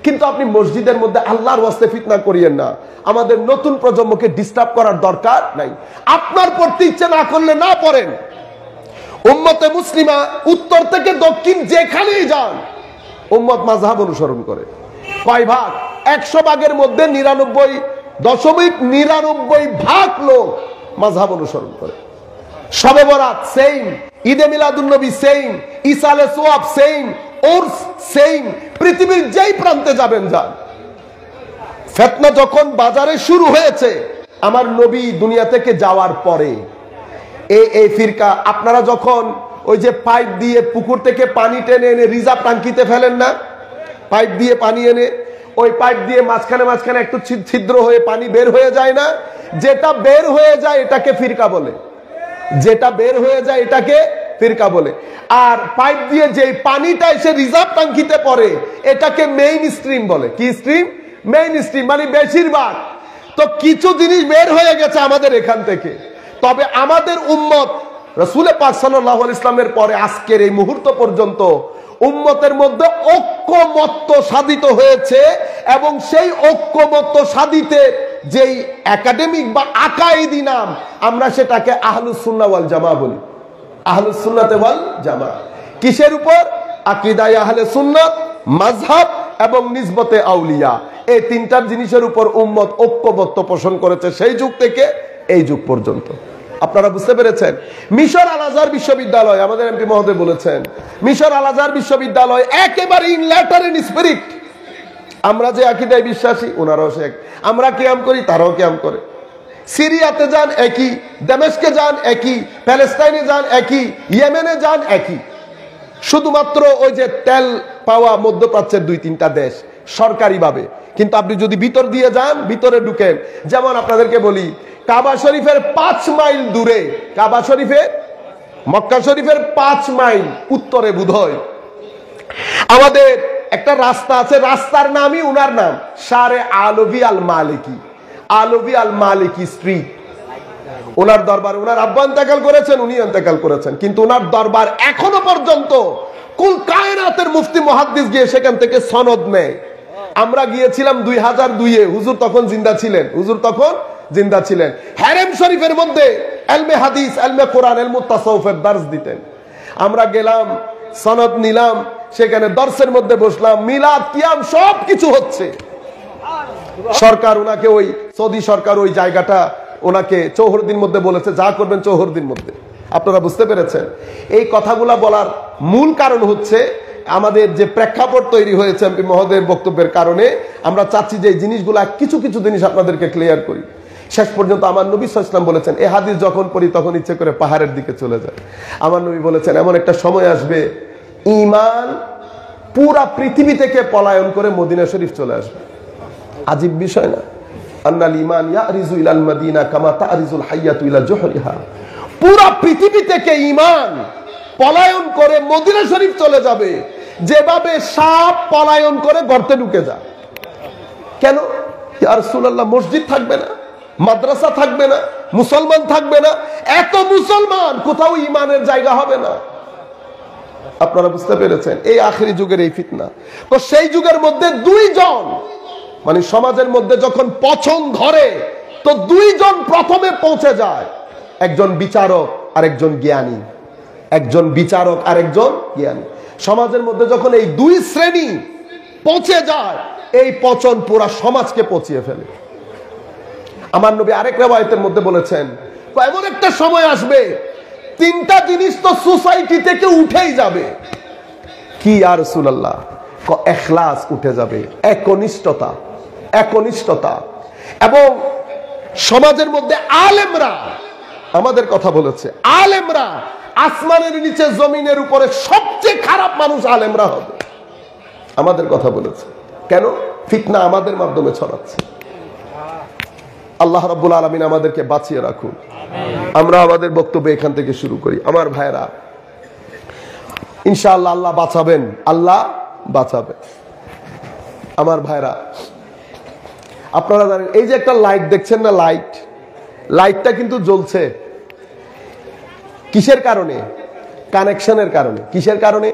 কিন্তু আপনি মসজিদের মধ্যে আল্লাহর ওয়াস্তে ফিতনা করিয়েন না। আমাদের নতুন প্রজন্মকে ডিস্টার্ব করার দরকার নাই। আপনার পড়তে ইচ্ছে না করলে না পড়েন। উম্মতে মুসলিমা উত্তর থেকে দক্ষিণ যেখানেই যান উম্মত মাযহাব অনুসরণ করে। কয় ভাগ? 100 ভাগের মধ্যে 99.99 ভাগ লোক মাযহাব অনুসরণ করে। শবে বরাত সেম, ঈদে মিলাদুন নবী সেম, ইসালে সোয়াব সেম, উরস সেম। পৃথিবীর যেই প্রান্তে যাবেন যান। ফিতনা যখন বাজারে শুরু হয়েছে আমার নবী দুনিয়া থেকে যাওয়ার পরে, এই ফিরকা, আপনারা যখন ওই যে পাইপ দিয়ে পুকুর থেকে পানি টেনে এনে রিজার্ভ টাঙ্কিতে ফেলেন না, পাইপ দিয়ে পানি এনে ওই পাইপ দিয়ে মাঝখানে একটু ছিদ্র হয়ে পানি বের হয়ে যায় না, যেটা বের হয়ে যায় এটাকে ফিরকা বলে, যেটা বের হয়ে যায় এটাকে ফিরকা বলে। আর পাইপ দিয়ে যে পানিটা এসে রিজার্ভ টাঙ্কিতে পড়ে এটাকে মেইন স্ট্রিম বলে। কি স্ট্রিম? মেইন স্ট্রিম, মানে বেশিরভাগ। তো কিছু জিনিস বের হয়ে গেছে আমাদের এখান থেকে। তবে আমাদের উম্মত রাসূল পাক সাল্লাল্লাহু আলাইহি ওয়াসাল্লামের পরে আজকের এই মুহূর্ত পর্যন্ত উম্মতের মধ্যে ঐক্যমত্য সাধিত হয়েছে, এবং সেই ঐক্যমত্য সাধিতে যেই একাডেমিক বা আকাইদি নাম, আমরা সেটাকে আহলুস সুন্নাহ ওয়াল জামাআহ বলি। আহলুস সুন্নাহ ওয়াল জামাআহ কিসের উপর? আকীদায়ে আহলে সুন্নাত, মাযহাব এবং নিসবতে আউলিয়া, এই তিনটার জিনিসের উপর উম্মত ঐক্যমত্য পোষণ করেছে সেই যুগ থেকে এই যুগ পর্যন্ত। আপনারা বুঝতে পেরেছেন? মিশর আল আজহার বিশ্ববিদ্যালয়, আমাদের এমপি মহোদয় বলেছেন, মিশর আল আজহার বিশ্ববিদ্যালয় একেবারে ইন লেটার এন্ড স্পিরিট। আমরা যে আকীদায় বিশ্বাসী, ওনারাও সে, আমরা কিয়াম করি, তারাও কিয়াম করে। সিরিয়াতে যান একই, দামেস্কে যান একই, প্যালেস্টাইনে যান একই, ইয়েমেনে যান একই। শুধুমাত্র ওই যে তেল পাওয়া মধ্যপ্রাচ্যের 2-3টা দেশ সরকারিভাবে, কিন্তু আপনি যদি ভিতর দিয়ে যান, ভিতরে ঢুকেন, যেমন আপনাদেরকে বলি, কাবা শরীফের 5 মাইল দূরে, কাবা শরীফের, মক্কা শরীফের 5 মাইল উত্তরে বোধহয় আমাদের একটা রাস্তা আছে, রাস্তার নামই উনার নাম, শারে আলভী আল মালিকি, আলভী আল মালিকি স্ট্রিট। ওনার দরবার, ওনার আব্বা ইন্তেকাল করেছেন, উনি ইন্তেকাল করেছেন, কিন্তু ওনার দরবার এখনো পর্যন্ত কুল কায়নাতের মুফতি মুহাদ্দিস গিয়ে সেখান থেকে সনদ নেয়। আমরা গিয়েছিলাম 2002-এ, হুজুর তখন জিন্দা ছিলেন, হুজুর তখন জিন্দা ছিলেন। হারেম শরীফের মধ্যে ইলমে হাদিস, ইলমে কোরআন, ইলমে তাসাউফের দর্স দিতেন। আমরা গেলাম, সনদ নিলাম, সেখানে দর্সের মধ্যে বসলাম, মিলাদ কিয়াম সব কিছু হচ্ছে। সরকার ওনাকে, ওই সৌদি সরকার ওই জায়গাটা ওনাকে চৌহদ্দির মধ্যে বলেছে, যা করবেন চৌহদ্দির মধ্যে। আপনারা বুঝতে পেরেছেন? এই কথাগুলা বলার মূল কারণ হচ্ছে আমাদের যে প্রেক্ষাপট তৈরি হয়েছে এমপি মহোদয়ের বক্তব্যের কারণে। আমরা চাচ্ছি যে এই জিনিসগুলা কিছু কিছু জিনিস আপনাদেরকে ক্লিয়ার করি। শেষ পর্যন্ত আমার নবী সাল্লাল্লাহু আলাইহি ওয়াসাল্লাম বলেছেন, এই হাদিস যখন পড়ি তখন ইচ্ছে করে পাহাড়ের দিকে চলে যায়। আমার নবী বলেছেন, এমন একটা সময় আসবে ঈমান পুরা পৃথিবী থেকে পলায়ন করে মদিনা শরীফ চলে আসবে। আজীব বিষয় না? আন্নাল ঈমান ইয়ারিজু ইলাল মদিনা কামা তারিজুল হাইয়াতু ইলা জুহরিহা। পুরা পৃথিবী থেকে ঈমান পলায়ন করে মদিনা শরীফ চলে যাবে, যেভাবে সাপ পলায়ন করে গর্তে ঢুকে যায়। কেন? ইয়া রাসূলুল্লাহ, মসজিদ থাকবে না, মাদ্রাসা থাকবে না, মুসলমান থাকবে না, এত মুসলমান, কোথাও ঈমানের জায়গা হবে না। আপনারা বুঝতে পেরেছেন? এই আখেরি যুগের এই ফিতনা। তো সেই যুগের মধ্যে 2 জন, মানে সমাজের মধ্যে যখন পছন ধরে, তো 2 জন প্রথমে পৌঁছে যায়, একজন বিচারক আর একজন জ্ঞানী, একজন বিচারক আর একজন জ্ঞানী। সমাজের মধ্যে যখন এই 2 শ্রেণী পৌঁছে যায়, এই পচন পুরা সমাজকে পচিয়ে ফেলে। আমার নবী আরেক riwayতের মধ্যে বলেছেন, এমন একটা সময় আসবে 3টা জিনিস তো সোসাইটি থেকে উঠেই যাবে। কি ইয়া রাসূলুল্লাহ? ইখলাস উঠে যাবে, একনিষ্ঠতা, একনিষ্ঠতা। এবং সমাজের মধ্যে আলেমরা, আমাদের কথা বলেছে, আলেমরা আসমানের নিচে জমিনের উপরে সবচেয়ে খারাপ মানুষ আলেমরা হবে, আমাদের কথা বলেছে। কেন? ফিতনা আমাদের মাধ্যমে ছড়াচ্ছে। আল্লাহ রাব্বুল আলামিন আমাদেরকে বাঁচিয়ে রাখুন। আমরা আমাদের বক্তব্য এখান থেকে শুরু করি। আমার ভাইরা, ইনশাআল্লাহ আল্লাহ বাঁচাবেন, আল্লাহ বাঁচাবেন। আমার ভাইরা, আপনারা জানেন এই যে একটা লাইট দেখছেন না, লাইটটা কিন্তু জ্বলছে কিসের কারণে? কানেকশনের কারণে। কিসের কারণে?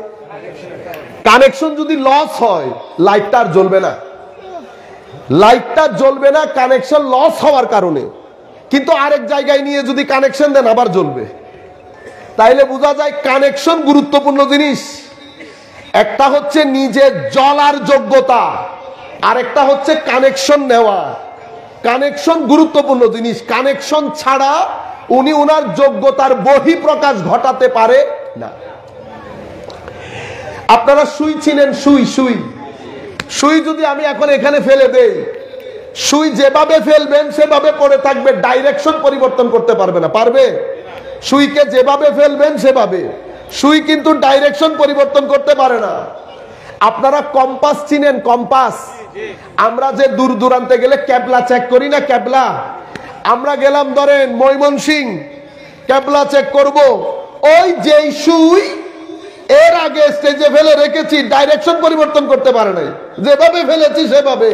কানেকশন যদি লস হয়, লাইটটা আর জ্বলবে না, লাইটটা জ্বলবে না কানেকশন লস হওয়ার কারণে। কিন্তু আরেক জায়গায় নিয়ে যদি কানেকশন দেন, আবার জ্বলবে। তাইলে বোঝা যায় কানেকশন গুরুত্বপূর্ণ জিনিস। একটা হচ্ছে নিজে জ্বলার যোগ্যতা, আরেকটা হচ্ছে কানেকশন নেওয়া। কানেকশন গুরুত্বপূর্ণ জিনিস। কানেকশন ছাড়া উনি ওনার যোগ্যতার বহিঃপ্রকাশ ঘটাতে পারে না। আপনারা সুই চিনেন? সুই যদি আমি এখন এখানে ফেলে দেই, সুই যেভাবে ফেলবেন সেভাবে পড়ে থাকবে, ডাইরেকশন পরিবর্তন করতে পারবে না। পারবে? সুইকে যেভাবে ফেলবেন সেভাবে। সুই কিন্তু ডাইরেকশন পরিবর্তন করতে পারে না। আপনারা কম্পাস চিনেন? কম্পাস, আমরা যে দূর দূরান্তে গেলে ক্যাবলা চেক করি না, ক্যাবলা। আমরা গেলাম ধরেন ময়মনসিংহ, ক্যাবলা চেক করব, ওই যেই সুই এর আগে স্টেজে ফেলে রেখেছি, ডাইরেকশন পরিবর্তন করতে পারে নাই, যেভাবে ফেলেছি সেভাবে।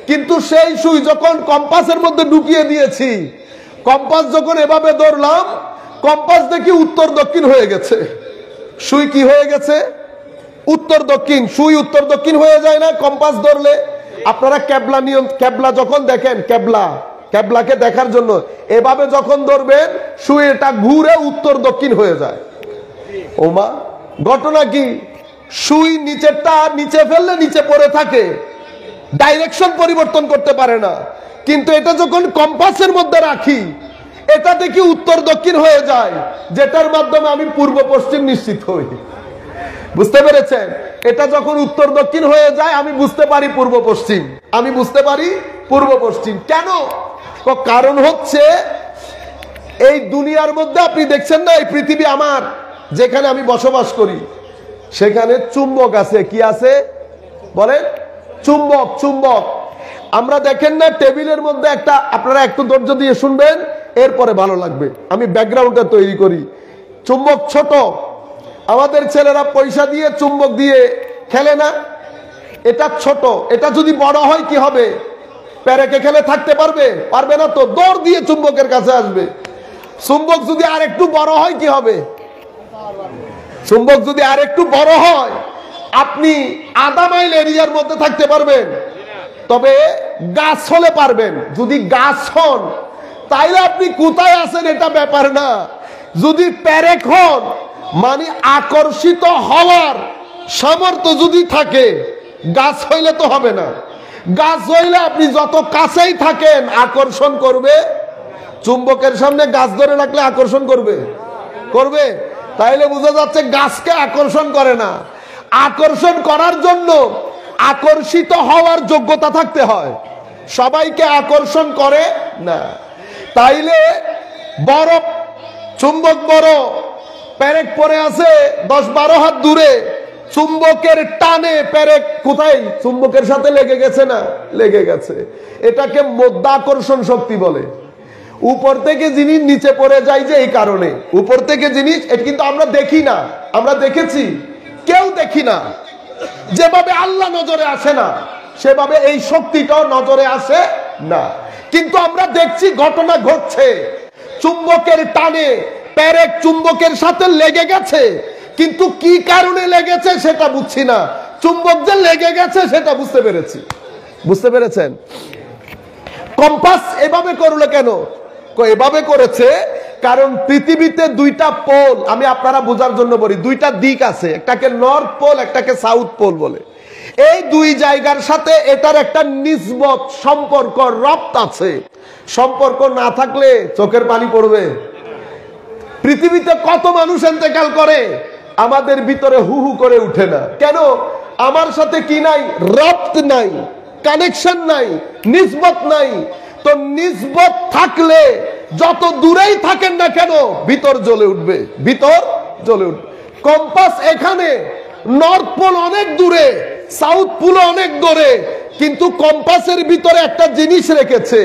কিন্তু সেই সুই যখন কম্পাসের মধ্যে ঢুকিয়ে দিয়েছি, কম্পাস যখন এভাবে ধরলাম, কম্পাস দেখি উত্তর দক্ষিণ হয়ে গেছে। সুই কি হয়ে গেছে? উত্তর দক্ষিণ। সুই উত্তর দক্ষিণ হয়ে যায় না কম্পাস ধরলে? আপনারা ক্যাবলা নিয়ম, ক্যাবলা যখন দেখেন, ক্যাবলাকে দেখার জন্য এভাবে যখন ধরবেন, সুই এটা ঘুরে উত্তর দক্ষিণ হয়ে যায়। ওমা, ঘটনা কি? সুই নিচেরটা নিচে ফেললে নিচে পড়ে থাকে, ডাইরেকশন পরিবর্তন করতে পারে না। কিন্তু এটা যখন কম্পাসের মধ্যে রাখি, এটা দেখি উত্তর দক্ষিণ হয়ে যায়, যেটার মাধ্যমে আমি পূর্ব পশ্চিম নিশ্চিত হই। বুঝতে পেরেছেন? এটা যখন উত্তর দক্ষিণ হয়ে যায় আমি বুঝতে পারি পূর্ব পশ্চিম, আমি বুঝতে পারি পূর্ব পশ্চিম। কেন? কারণ হচ্ছে এই দুনিয়ার মধ্যে আপনি দেখছেন না, এই পৃথিবী আমার, যেখানে আমি বসবাস করি সেখানে চুম্বক আছে। কি আছে বলেন? চুম্বক। চুম্বক আমরা দেখেন না টেবিলের মধ্যে একটা, আপনারা একটু ধৈর্য দিয়ে শুনবেন, এরপরে ভালো লাগবে, আমি ব্যাকগ্রাউন্ডটা তৈরি করি। চুম্বক ছোট, আমাদের ছেলেরা পয়সা দিয়ে চুম্বক দিয়ে খেলে না, এটা ছোট। এটা যদি বড় হয় কি হবে? প্যারেকে খেলে থাকতে পারবে? পারবে না তো, দৌড় দিয়ে চুম্বকের কাছে আসবে। চুম্বক যদি আর একটু বড় হয় কি হবে? চুম্বক যদি আর একটু বড় হয় আপনি আধা মাইল এরিয়ার মধ্যে থাকতে পারবেন, তবে গাছ হলে পারবেন। যদি গাছ হন তাইলে আপনি কোথায় আছেন এটা ব্যাপার না। যদি প্যারেক হন মানে আকর্ষিত হওয়ার সামর্থ্য যদি থাকে, গাছ হইলে তো হবে না। গাছ হইলে আপনি যত কাছেই থাকেন আকর্ষণ করবে। চুম্বকের সামনে গাছ ধরে রাখলে আকর্ষণ করবে? করবে? তাইলে বোঝা যাচ্ছে গাছকে আকর্ষণ করে না। আকর্ষণ করার জন্য আকর্ষিত হওয়ার যোগ্যতা থাকতে হয়, সবাইকে আকর্ষণ করে না। তাইলে বড় চুম্বক, বড় প্যারেক পড়ে আছে 10-12 হাত দূরে, চুম্বকের টানে প্যারেক কোথায়? চুম্বকের সাথে লেগে গেছে না? লেগে গেছে। এটাকে মাধ্যাকর্ষণ শক্তি বলে। উপর থেকে জিনিস নিচে পড়ে যায় যে এই কারণে, উপর থেকে জিনিস, এটা কিন্তু আমরা দেখি না। আমরা দেখেছি? কেউ দেখি না। যেভাবে আল্লাহ নজরে আসে না সেভাবে এই শক্তিটাও নজরে আসে না, কিন্তু আমরা দেখছি ঘটনা ঘটছে। চুম্বকের টানে প্যারেক চুম্বকের সাথে লেগে গেছে, কিন্তু কি কারণে লেগেছে সেটা বুঝছি না। চুম্বক যে লেগে গেছে সেটা বুঝতে পেরেছি। বুঝতে পেরেছেন? কম্পাস এভাবে করলো কেন? এভাবে করেছে কারণ পৃথিবীতে দুইটা পোল, আমি আপনারা বোঝার জন্য বলি, দুইটা দিক আছে, একটাকে নর্থ পোল, একটাকে সাউথ পোল বলে। এই দুই জায়গার সাথে এটার একটা নিসবত, সম্পর্ক, রপ্ত আছে। সম্পর্ক না থাকলে চোখের পানি পড়বে। পৃথিবীতে কত মানুষ ইন্তেকাল করে, আমাদের ভিতরে হু হু করে উঠে না কেন? আমার সাথে কি নাই? রপ্ত নাই, কানেকশন নাই, নিসবত নাই। তো নিসবত থাকলে যত দূরেই থাকেন না কেন ভিতর জ্বলে উঠবে, ভিতর জ্বলে উঠবে। কম্পাস এখানে, নর্থ পোল অনেক দূরে, সাউথ পোল অনেক দূরে, কিন্তু কম্পাসের ভিতরে একটা জিনিস রেখেছে,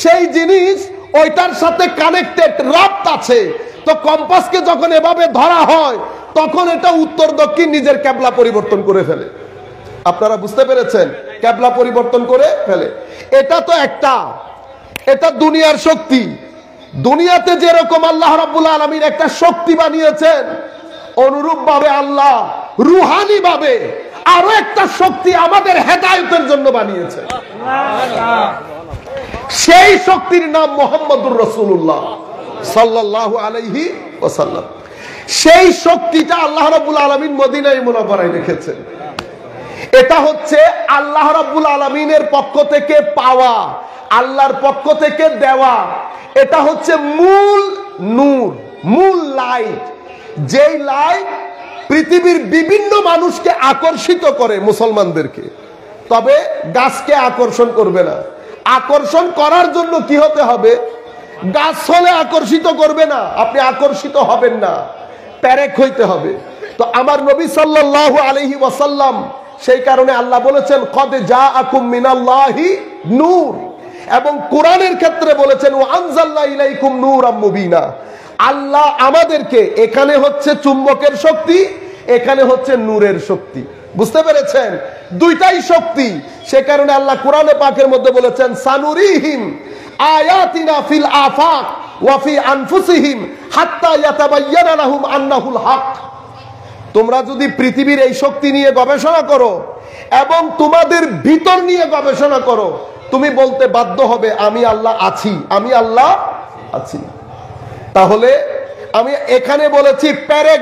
সেই জিনিস ওইটার সাথে কানেক্টেড, রপ্ত আছে। তো কম্পাসকে যখন এভাবে ধরা হয় তখন এটা উত্তর দক্ষিণ নিজের ক্যাবলা পরিবর্তন করে ফেলে। আপনারা বুঝতে পেরেছেন? ক্যাবলা পরিবর্তন করে ফেলে। এটা তো একটা, এটা দুনিয়ার শক্তি। দুনিয়াতে যেরকম আল্লাহ রাব্বুল আলামিন একটা শক্তি বানিয়েছেন, অনুরূপ ভাবে আল্লাহ রুহানি ভাবে আরো একটা শক্তি আমাদের হেদায়েতের জন্য বানিয়েছেন। সেই শক্তির নাম মুহাম্মদুর রাসূলুল্লাহ সাল্লাল্লাহু আলাইহি ওয়াসাল্লাম। সেই শক্তিটা আল্লাহ রাব্বুল আলামিন মদিনায়ে মুনাওয়ারায় রেখেছেন। এটা হচ্ছে আল্লাহ রাব্বুল আলামিনের পক্ষ থেকে পাওয়া, আল্লাহর পক্ষ থেকে দেওয়া। এটা হচ্ছে মূল নূর, মূল লাইট, যেই লাইট পৃথিবীর বিভিন্ন মানুষকে আকর্ষিত করে, মুসলমানদেরকে। তবে গাছকে আকর্ষণ করবে না। আকর্ষণ করার জন্য কি হতে হবে? গাছ হলে আকর্ষিত করবে না, আপনি আকর্ষিত হবেন না, প্যারেক হইতে হবে। তো আমার নবী সাল্লাল্লাহু আলাইহি ওয়াসাল্লাম, সেই কারণে আল্লাহ বলেছেন কদ জাআকুম মিনাল্লাহি নূর, এবং কোরআনের ক্ষেত্রে বলেছেন ওয়া আনজালনা ইলাইকুম নূরাম মুবিনা। আল্লাহ আমাদেরকে, এখানে হচ্ছে চুম্বকের শক্তি, এখানে হচ্ছে নূরের শক্তি। বুঝতে পেরেছেন? দুইটাই শক্তি। সে কারণে আল্লাহ কোরআনে পাকের মধ্যে বলেছেন সানুরিহিম আয়াতিনা ফিল আফাক ওয়া ফি আনফুসিহিম হাত্তা ইয়াতাবায়্যানা লাহুম আন্নাহুল হক। তোমরা যদি পৃথিবীর এই শক্তি নিয়ে গবেষণা করো এবং তোমাদের ভিতর নিয়ে গবেষণা করো, তুমি বলতে বাধ্য হবে আমি আল্লাহ আছি, আমি আল্লাহ আছি। তাহলে আমি এখানে বলেছি প্যারেক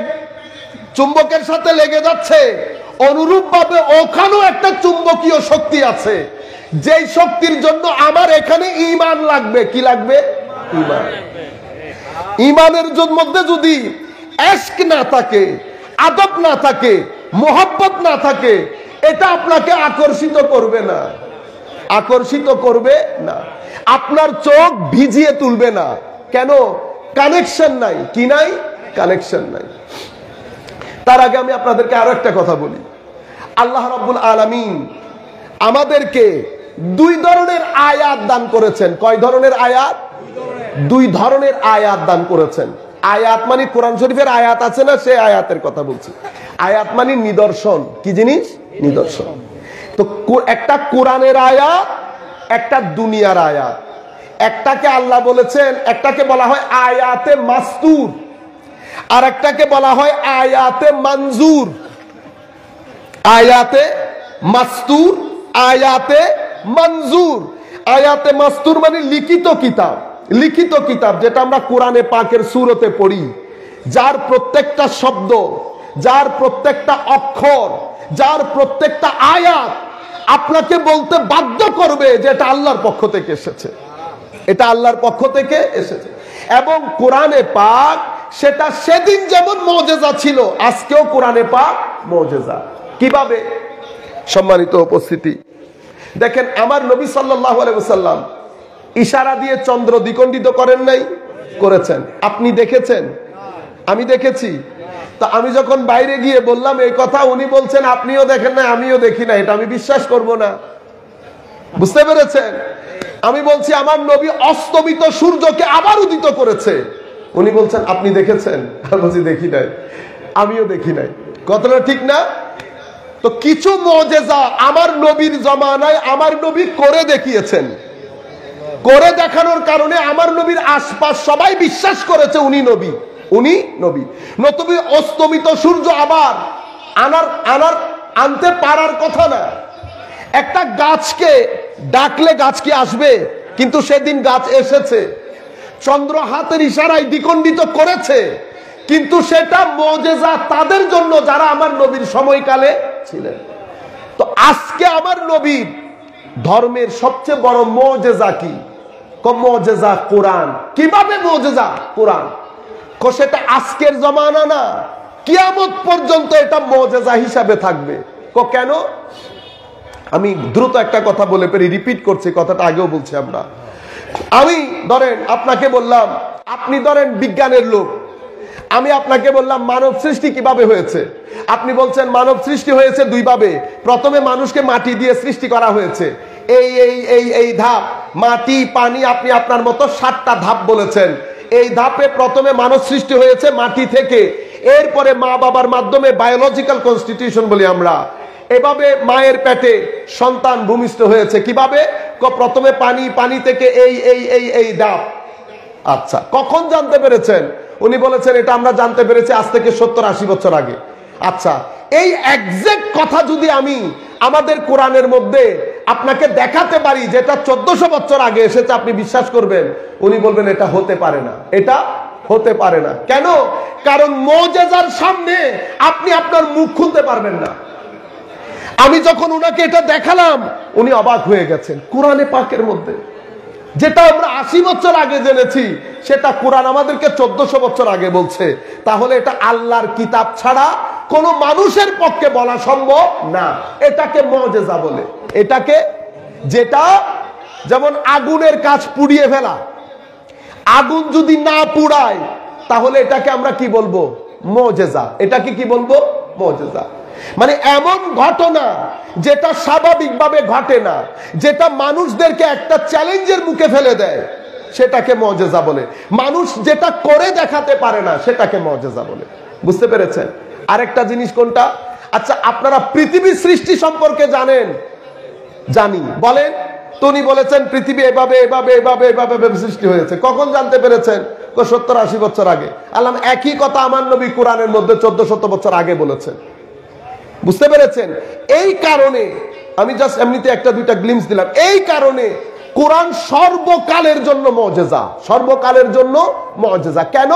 চুম্বকের সাথে লেগে যাচ্ছে, অনুরূপ ভাবে ওখানেও একটা চুম্বকীয় শক্তি আছে, যেই শক্তির জন্য আমার এখানে ঈমান লাগবে। কি লাগবে? ঈমান। ইমানের মধ্যে যদি ইশক না থাকে, আদব না থাকে, মোহাব্বত না থাকে, এটা আপনাকে আকর্ষিত করবে না, আকর্ষিত করবে না। আপনার চোখ ভিজিয়ে তুলবে না। কেন? কানেকশন নাই। কি নাই? কানেকশন নাই। তার আগে আমি আপনাদেরকে আরো একটা কথা বলি। আল্লাহ রাব্বুল আলামিন আমাদেরকে দুই ধরনের আয়াত দান করেছেন। কয় ধরনের আয়াত? দুই ধরনের আয়াত দান করেছেন। আয়াত মানে কোরআন শরীফের আয়াত আছে না, সেই আয়াতের কথা বলছি। আয়াত মানে নিদর্শন। কি জিনিস? নিদর্শন। তো একটা কোরআনের আয়াত, একটা দুনিয়ার আয়াত। একটাকে আল্লাহ বলেছেন, একটাকে বলা হয় আয়াতে মাসতুর, আর একটাকে বলা হয় আয়াতে মঞ্জুর। আয়াতে মাসতুর, আয়াতে মঞ্জুর। আয়াতে মাসতুর মানে লিখিত কিতাব। লিখিত কিতাব যেটা আমরা কোরআনে পাকের সূরতে পড়ি, যার প্রত্যেকটা শব্দ, যার প্রত্যেকটা অক্ষর, যার প্রত্যেকটা আয়াত আপনাকে বলতে বাধ্য করবে যে এটা আল্লাহর পক্ষ থেকে এসেছে, এটা আল্লাহর পক্ষ থেকে এসেছে। এবং কোরআনে পাক সেটা সেদিন যেমন মুজিজা ছিল, আজকেও কোরআনে পাক মুজিজা। কিভাবে? সম্মানিত উপস্থিতি, দেখেন আমার নবী সাল্লাল্লাহু আলাইহি ওয়াসাল্লাম ইশারা দিয়ে চন্দ্র দ্বিখণ্ডিত করেন নাই? করেছেন। আপনি দেখেছেন? আমি দেখেছি। তো আমি যখন বাইরে গিয়ে বললাম এই কথা, উনি বলছেন আপনিও দেখেন না, আমিও দেখি না, এটা আমি বিশ্বাস করব না। বুঝতে পেরেছেন? আমি বলছি আমার নবী অস্তমিত সূর্যকে আবার উদিত করেছে, উনি বলছেন আপনি দেখেছেন? আমি বলছি দেখি নাই, আমিও দেখি নাই। কথাটা ঠিক না? তো কিছু মুজিজা আমার নবীর জমানায় আমার নবী করে দেখিয়েছেন। করে দেখানোর কারণে আমার নবীর আশপাশ সবাই বিশ্বাস করেছে উনি নবী, উনি নবী। নতুবি অস্তমিত সূর্য আবার আনতে পারার কথা না। একটা গাছকে ডাকলে গাছ কি আসবে? কিন্তু সেদিন গাছ এসেছে। চন্দ্র হাতের ইশারায় দ্বিখণ্ডিত করেছে, কিন্তু সেটা মুজিজা তাদের জন্য যারা আমার নবীর সময়কালে ছিলেন। তো আজকে আমার নবীর ধর্মের সবচেয়ে বড় মুজিজা কি? মুজিজা কোরআন। কিভাবে মুজিজা? কোরআন। সেটা আজকের জমানা না, কিয়ামত পর্যন্ত এটা মুজিজা হিসাবে থাকবে। কেন? আমি দ্রুত একটা কথা বলে পেরি, রিপিট করছি, কথাটা আগেও বলছি আমরা। আমি ধরেন আপনাকে বললাম, আপনি ধরেন বিজ্ঞানের লোক, আমি আপনাকে বললাম মানব সৃষ্টি কিভাবে হয়েছে। আপনি বলছেন মানব সৃষ্টি হয়েছে দুই ভাবে। প্রথমে মানুষকে মাটি দিয়ে সৃষ্টি করা হয়েছে, এই এই এই এই ধাপ, মাটি, পানি, আপনি আপনার মতো 7টা ধাপ বলেছেন। এই ধাপে প্রথমে মানব সৃষ্টি হয়েছে মাটি থেকে, এরপরে মা বাবার মাধ্যমে বায়োলজিক্যাল কনস্টিটিউশন বলি আমরা, এভাবে মায়ের পেটে সন্তান ভূমিষ্ঠ হয়েছে। কিভাবে? প্রথমে পানি, পানি থেকে এই এই এই এই ধাপ। আচ্ছা, কখন জানতে পেরেছেন? উনি বলেছেন এটা আমরা জানতে পেরেছি আজ থেকে 70-80 বছর আগে। আচ্ছা, এই এক্সাক্ট কথা যদি আমি আমাদের কোরআনের মধ্যে আপনাকে দেখাতে পারি যেটা 1400 বছর আগে এসেছে, আপনি বিশ্বাস করবেন? উনি বলবেন এটা হতে পারে না, এটা হতে পারে না। কেন? কারণ মুজিজার সামনে আপনি আপনার মুখ খুলতে পারবেন না। আমি যখন উনাকে এটা দেখালাম, উনি অবাক হয়ে গেছেন। কোরআনে পাকের মধ্যে যেটা আমরা 80 বছর আগে জেনেছি, সেটা কোরআন আমাদেরকে 1400 বছর আগে বলছে। তাহলে এটা আল্লাহর কিতাব ছাড়া কোন মানুষের পক্ষে বলা সম্ভব না। এটাকে মুজিজা বলে। এটাকে, যেটা যেমন আগুনের কাজ পুড়িয়ে ফেলা, আগুন যদি না পুড়ায় তাহলে এটাকে আমরা কি বলবো? মুজিজা। এটাকে কি বলবো? মুজিজা। মানে এমন ঘটনা যেটা স্বাভাবিকভাবে ঘটে না, যেটা মানুষদেরকে একটা চ্যালেঞ্জের মুখে ফেলে দেয়, সেটাকে মুজিজা বলে। মানুষ যেটা করে দেখাতে পারে না, সেটাকে মুজিজা বলে। বুঝতে পেরেছেন? আরেকটা জিনিস কোনটা? আচ্ছা, আপনারা পৃথিবীর সৃষ্টি সম্পর্কে জানেন? জানি। বলেন তো। উনি বলেছেন পৃথিবী এভাবে এভাবে এভাবে এভাবে সৃষ্টি হয়েছে। কখন জানতে পেরেছেন? 70-80 বছর আগে। আল্লাহ একই কথা আমার নবী কোরআনের মধ্যে 1400 বছর আগে বলেছেন। বুঝতে পেরেছেন? এই কারণে আমি জাস্ট এমনিতে একটা দুইটা গ্লিমস দিলাম। এই কারণে কোরআন সর্বকালের জন্য মুজিজা, সর্বকালের জন্য মুজিজা। কেন?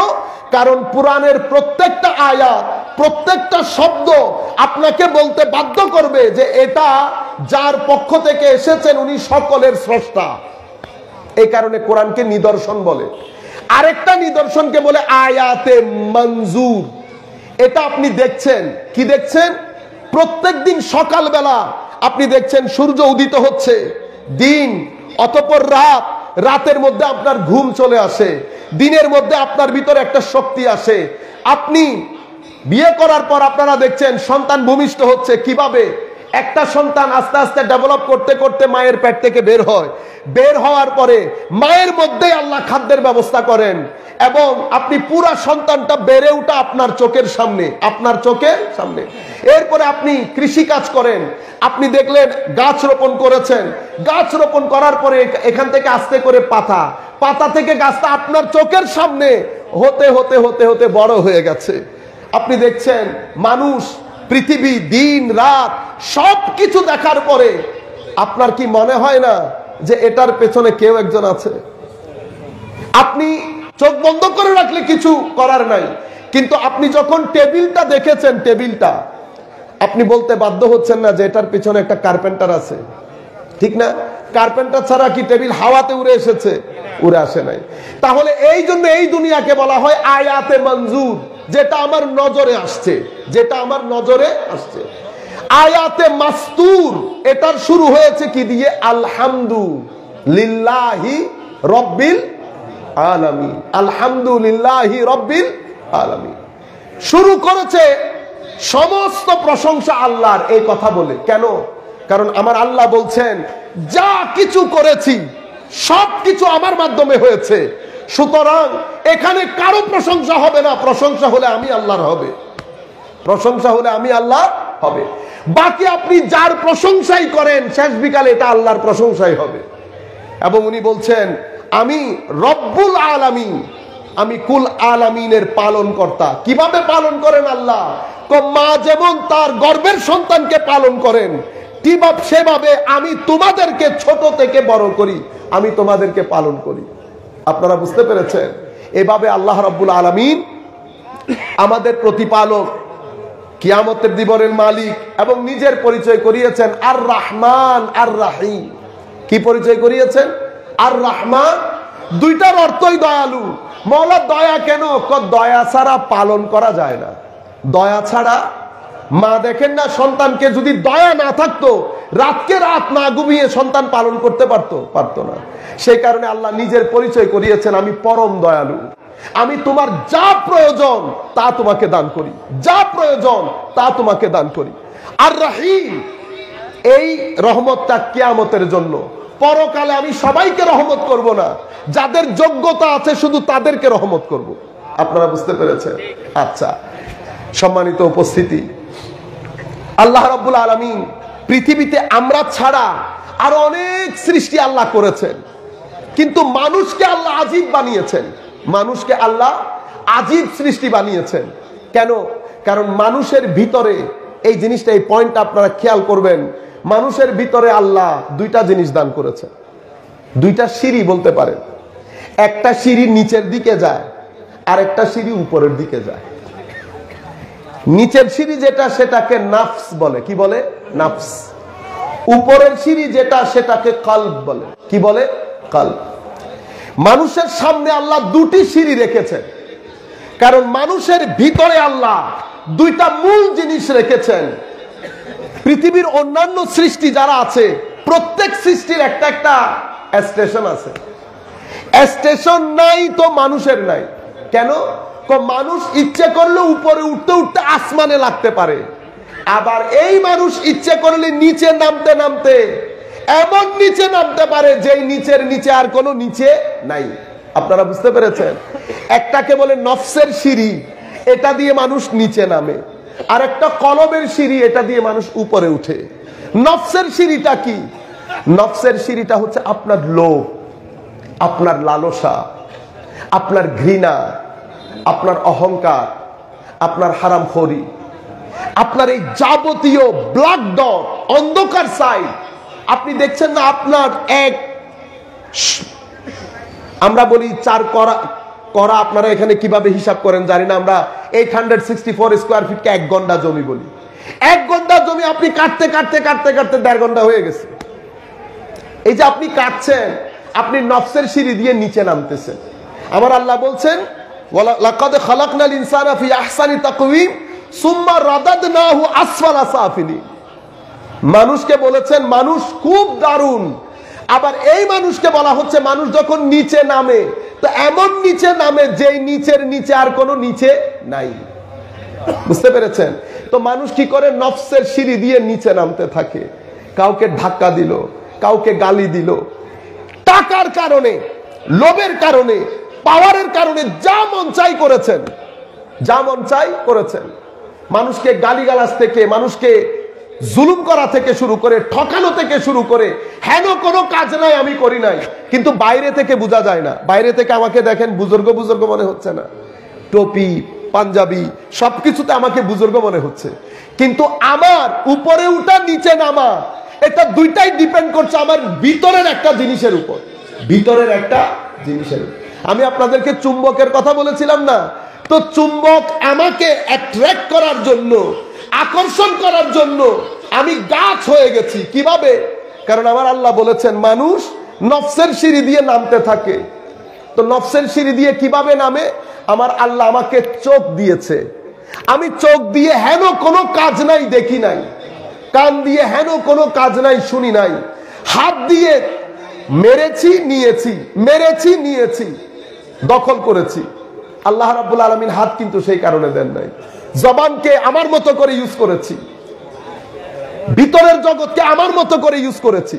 কারণ কোরআনের প্রত্যেকটা আয়াত, প্রত্যেকটা শব্দ আপনাকে বলতে বাধ্য করবে যে এটা যার পক্ষ থেকে এসেছেন উনি সকলের স্রষ্টা। এই কারণে কোরআনকে নিদর্শন বলে। আরেকটা নিদর্শনকে বলে আয়াতে মঞ্জুর। এটা আপনি দেখছেন, কি দেখছেন? প্রত্যেকদিন সকালবেলা আপনি দেখছেন সূর্য উদিত হচ্ছে, দিন, অতঃপর রাত, রাতের মধ্যে আপনার ঘুম চলে আসে, দিনের মধ্যে আপনার ভিতরে একটা শক্তি আসে। আপনি বিয়ে করার পর আপনারা দেখছেন সন্তান ভূমিষ্ঠ হচ্ছে। কিভাবে? একটা সন্তান আস্তে আস্তে ডেভেলপ করতে করতে মায়ের পেট থেকে বের হয়, বের হওয়ার পরে মায়ের মধ্যেই আল্লাহ খাদ্যের ব্যবস্থা করেন এবং আপনি পুরা সন্তানটা বেড়ে ওঠা আপনার চোখের সামনে, আপনার চোখের সামনে। এরপরে আপনি কৃষি কাজ করেন, আপনি দেখলেন গাছ রোপণ করেছেন, গাছ রোপণ করার পরে এখান থেকে আস্তে করে পাতা, পাতা থেকে গাছটা আপনার চোখের সামনে হতে হতে হতে হতে বড় হয়ে গেছে। আপনি দেখছেন মানুষ, পৃথিবী, দিন রাত সবকিছু দেখার পরে আপনার কি মনে হয় না যে এটার পেছনে কেউ একজন আছে? আপনি চোখ বন্ধ করে রাখলে কিছু করার নাই, কিন্তু আপনি যখন টেবিলটা দেখেছেন, টেবিলটা আপনি বলতে বাধ্য হচ্ছেন না যে এটার পেছনে একটা কার্পেন্টার আছে, ঠিক না? কার্পেন্টার ছাড়া কি টেবিল হাওয়াতে উড়ে এসেছে? উড়ে আসে নাই। তাহলে এই জন্য এই দুনিয়াকে বলা হয় আয়াতে মঞ্জুর, যেটা আমার নজরে আসছে, যেটা আমার নজরে আসছে। আয়াতে মাস্তুর, এটার শুরু হয়েছে কি দিয়ে? আলহামদুলিল্লাহি রব্বিল আলামিন, আলহামদুলিল্লাহি রব্বিল আলামিন। শুরু করেছে সমস্ত প্রশংসা আল্লাহর এই কথা বলে। কেন? কারণ আমার আল্লাহ বলছেন যা কিছু করেছি সবকিছু আমার মাধ্যমে হয়েছে, সুতরাং এখানে কারো প্রশংসা হবে না, প্রশংসা হলে আমি আল্লাহর হবে, প্রশংসা হলে আমি আল্লাহ হবে। বাকি আপনি যার প্রশংসাই করেন শেষ বিকালে এটা আল্লাহর প্রশংসাই হবে। এবং উনি বলছেন আমি রব্বুল আলামিন, আমি কুল আলামিনের পালন কর্তা। কিভাবে পালন করেন আল্লাহ? মা যেমন তার গর্ভের সন্তানকে পালন করেন, সেভাবে আমি তোমাদেরকে ছোট থেকে বড় করি, আমি তোমাদেরকে পালন করি। আপনারা বুঝতে পেরেছেন? এভাবে আল্লাহ রাব্বুল আলামিন আমাদের প্রতিপালক, কিয়ামতের দিবসের মালিক এবং নিজের পরিচয় করিয়েছেন আর রহমান আর রাহিম। কি পরিচয় করিয়েছেন? আর রহমান, দুইটার অর্থই দয়ালু। মওলা দয়া কেন? দয়া ছাড়া পালন করা যায় না। দয়া ছাড়া, মা দেখেন না সন্তানকে যদি দয়া না থাকতো রাতকে রাত না ঘুমিয়ে সন্তান পালন করতে পারতো না। সেই কারণে আল্লাহ নিজের পরিচয় করিয়েছেন আমি পরম দয়ালু, আমি তোমার যা প্রয়োজন তা তোমাকে দান করি, যা প্রয়োজন তা তোমাকে দান করি। আর রহিম, এই রহমতটা কিয়ামতের জন্য। পরকালে আমি সবাইকে রহমত করব না, যাদের যোগ্যতা আছে শুধু তাদেরকে রহমত করব। আপনারা বুঝতে পেরেছেন? আচ্ছা, সম্মানিত উপস্থিতি, আল্লাহ রাব্বুল আলামিন পৃথিবীতে আমরা ছাড়া আরো অনেক সৃষ্টি আল্লাহ করেছেন, কিন্তু মানুষকে আল্লাহ আজীব বানিয়েছেন, মানুষকে আল্লাহ আজীব সৃষ্টি বানিয়েছেন। কেন? কারণ মানুষের ভিতরে এই জিনিসটা, এই পয়েন্টটা আপনারা খেয়াল করবেন, মানুষের ভিতরে আল্লাহ দুইটা জিনিস দান করেছেন, দুইটা সিঁড়ি বলতে পারেন। একটা সিঁড়ি নিচের দিকে যায় আর একটা সিঁড়ি উপরের দিকে যায়। নিচের সিঁড়ি যেটা সেটাকে নাফস বলে। কি বলে? নাফস। উপরের সিঁড়ি যেটা সেটাকে কলব বলে। কি বলে? কলব। মানুষের সামনে আল্লাহ দুটি সিঁড়ি রেখেছেন, কারণ মানুষের ভিতরে আল্লাহ দুইটা মূল জিনিস রেখেছেন। পৃথিবীর অন্যান্য সৃষ্টি যারা আছে প্রত্যেক সৃষ্টির একটা একটা স্টেশন আছে, স্টেশন নাই তো মানুষের নাই। কেন? মানুষ ইচ্ছে করলে উপরে উঠতে উঠতে আসমানে লাগতে পারে, আবার এই মানুষ ইচ্ছে করলে নিচে নামতে নামতে এমন নিচে নামতে পারে যেই নিচের নিচে আর কোনো নিচে নাই। আপনারা বুঝতে পেরেছেন? একটাকে বলে নফসের সিঁড়ি, এটা দিয়ে মানুষ নিচে নামে, আর একটা কলবের সিঁড়ি, এটা দিয়ে মানুষ উপরে উঠে। নফসের সিঁড়িটা কি? নফসের সিঁড়িটা হচ্ছে আপনার লোভ, আপনার লালসা, আপনার ঘৃণা, আপনার অহংকার, আপনার হারামখোরি, আপনার এই যাবতীয় ব্ল্যাক ডট, অন্ধকার সাইড। আপনি দেখছেন না আপনার এক, আমরা বলি 4 করা, আপনারা এখানে কিভাবে হিসাব করেন জানি না, আমরা 864 স্কোয়ার ফিটকে 1 ঘন্টা জমি বলি। 1 ঘন্টা জমি আপনি কাটতে কাটতে কাটতে কাটতে 1.5 ঘন্টা হয়ে গেছে। এই যে আপনি কাটছেন, আপনি নফসের সিঁড়ি দিয়ে নিচে নামতেছেন। আমার আল্লাহ বলছেন লাকাদ খালাকনাল ইনসানা ফি আহসানি তাকওয়িম সুম্মা রাদাদনাহু আসফালা সাফিলিন। মানুষকে বলেছেন মানুষ খুব দারুণ, আবার এই মানুষকে বলা হচ্ছে মানুষ যখন নিচে নামে তো এমন নিচে নামে যেই নিচের নিচে আর কোনো নিচে নাই। বুঝতে পেরেছেন? তো মানুষ কি করে? নফসের সিঁড়ি দিয়ে নিচে নামতে থাকে। কাউকে ধাক্কা দিল, কাউকে গালি দিল, টাকার কারণে, লোভের কারণে, পাওয়ারের কারণে যা মন চাই করেছেন, যা মন চাই করেছেন। মানুষকে গালিগালাজ থেকে, মানুষকে জুলুম করা থেকে শুরু করে, ঠকানো থেকে শুরু করে, হেন কোনো কাজ নাই আমি করি নাই, কিন্তু বাইরে থেকে বোঝা যায় না। বাইরে থেকে আমাকে দেখেন বুজুর্গ বুজুর্গ মনে হচ্ছে না, টুপি পাঞ্জাবি সবকিছুতে আমাকে বুজুর্গ মনে হচ্ছে, কিন্তু আমার উপরে উঠা নিচে নামা এটা দুইটাই ডিপেন্ড করছে আমার ভিতরের একটা জিনিসের উপর, ভিতরের একটা জিনিসের উপর। আমি আপনাদেরকে চুম্বকের কথা বলেছিলাম না? তো চুম্বক আমাকে অ্যাট্রাক্ট করার জন্য, আকর্ষণ করার জন্য আমি গাছ হয়ে গেছি। কিভাবে? কারণ আমার আল্লাহ বলেছেন মানুষ নফসের সিঁড়ি দিয়ে নামতে থাকে। তো নফসের সিঁড়ি দিয়ে কিভাবে নামে? আমার আল্লাহ আমাকে চোখ দিয়েছে, আমি চোখ দিয়ে হেন কোনো কাজ নাই দেখি নাই, কান দিয়ে হেন কোনো কাজ নাই শুনি নাই, হাত দিয়ে মেরেছি নিয়েছি, মেরেছি নিয়েছি, দখল করেছি। আল্লাহ রাব্বুল আলামিন হাত কিন্তু সেই কারণে দেন নাই। জবানকে আমার মতো করে ইউজ করেছি, ভিতরের জগৎকে আমার মতো করে ইউজ করেছি।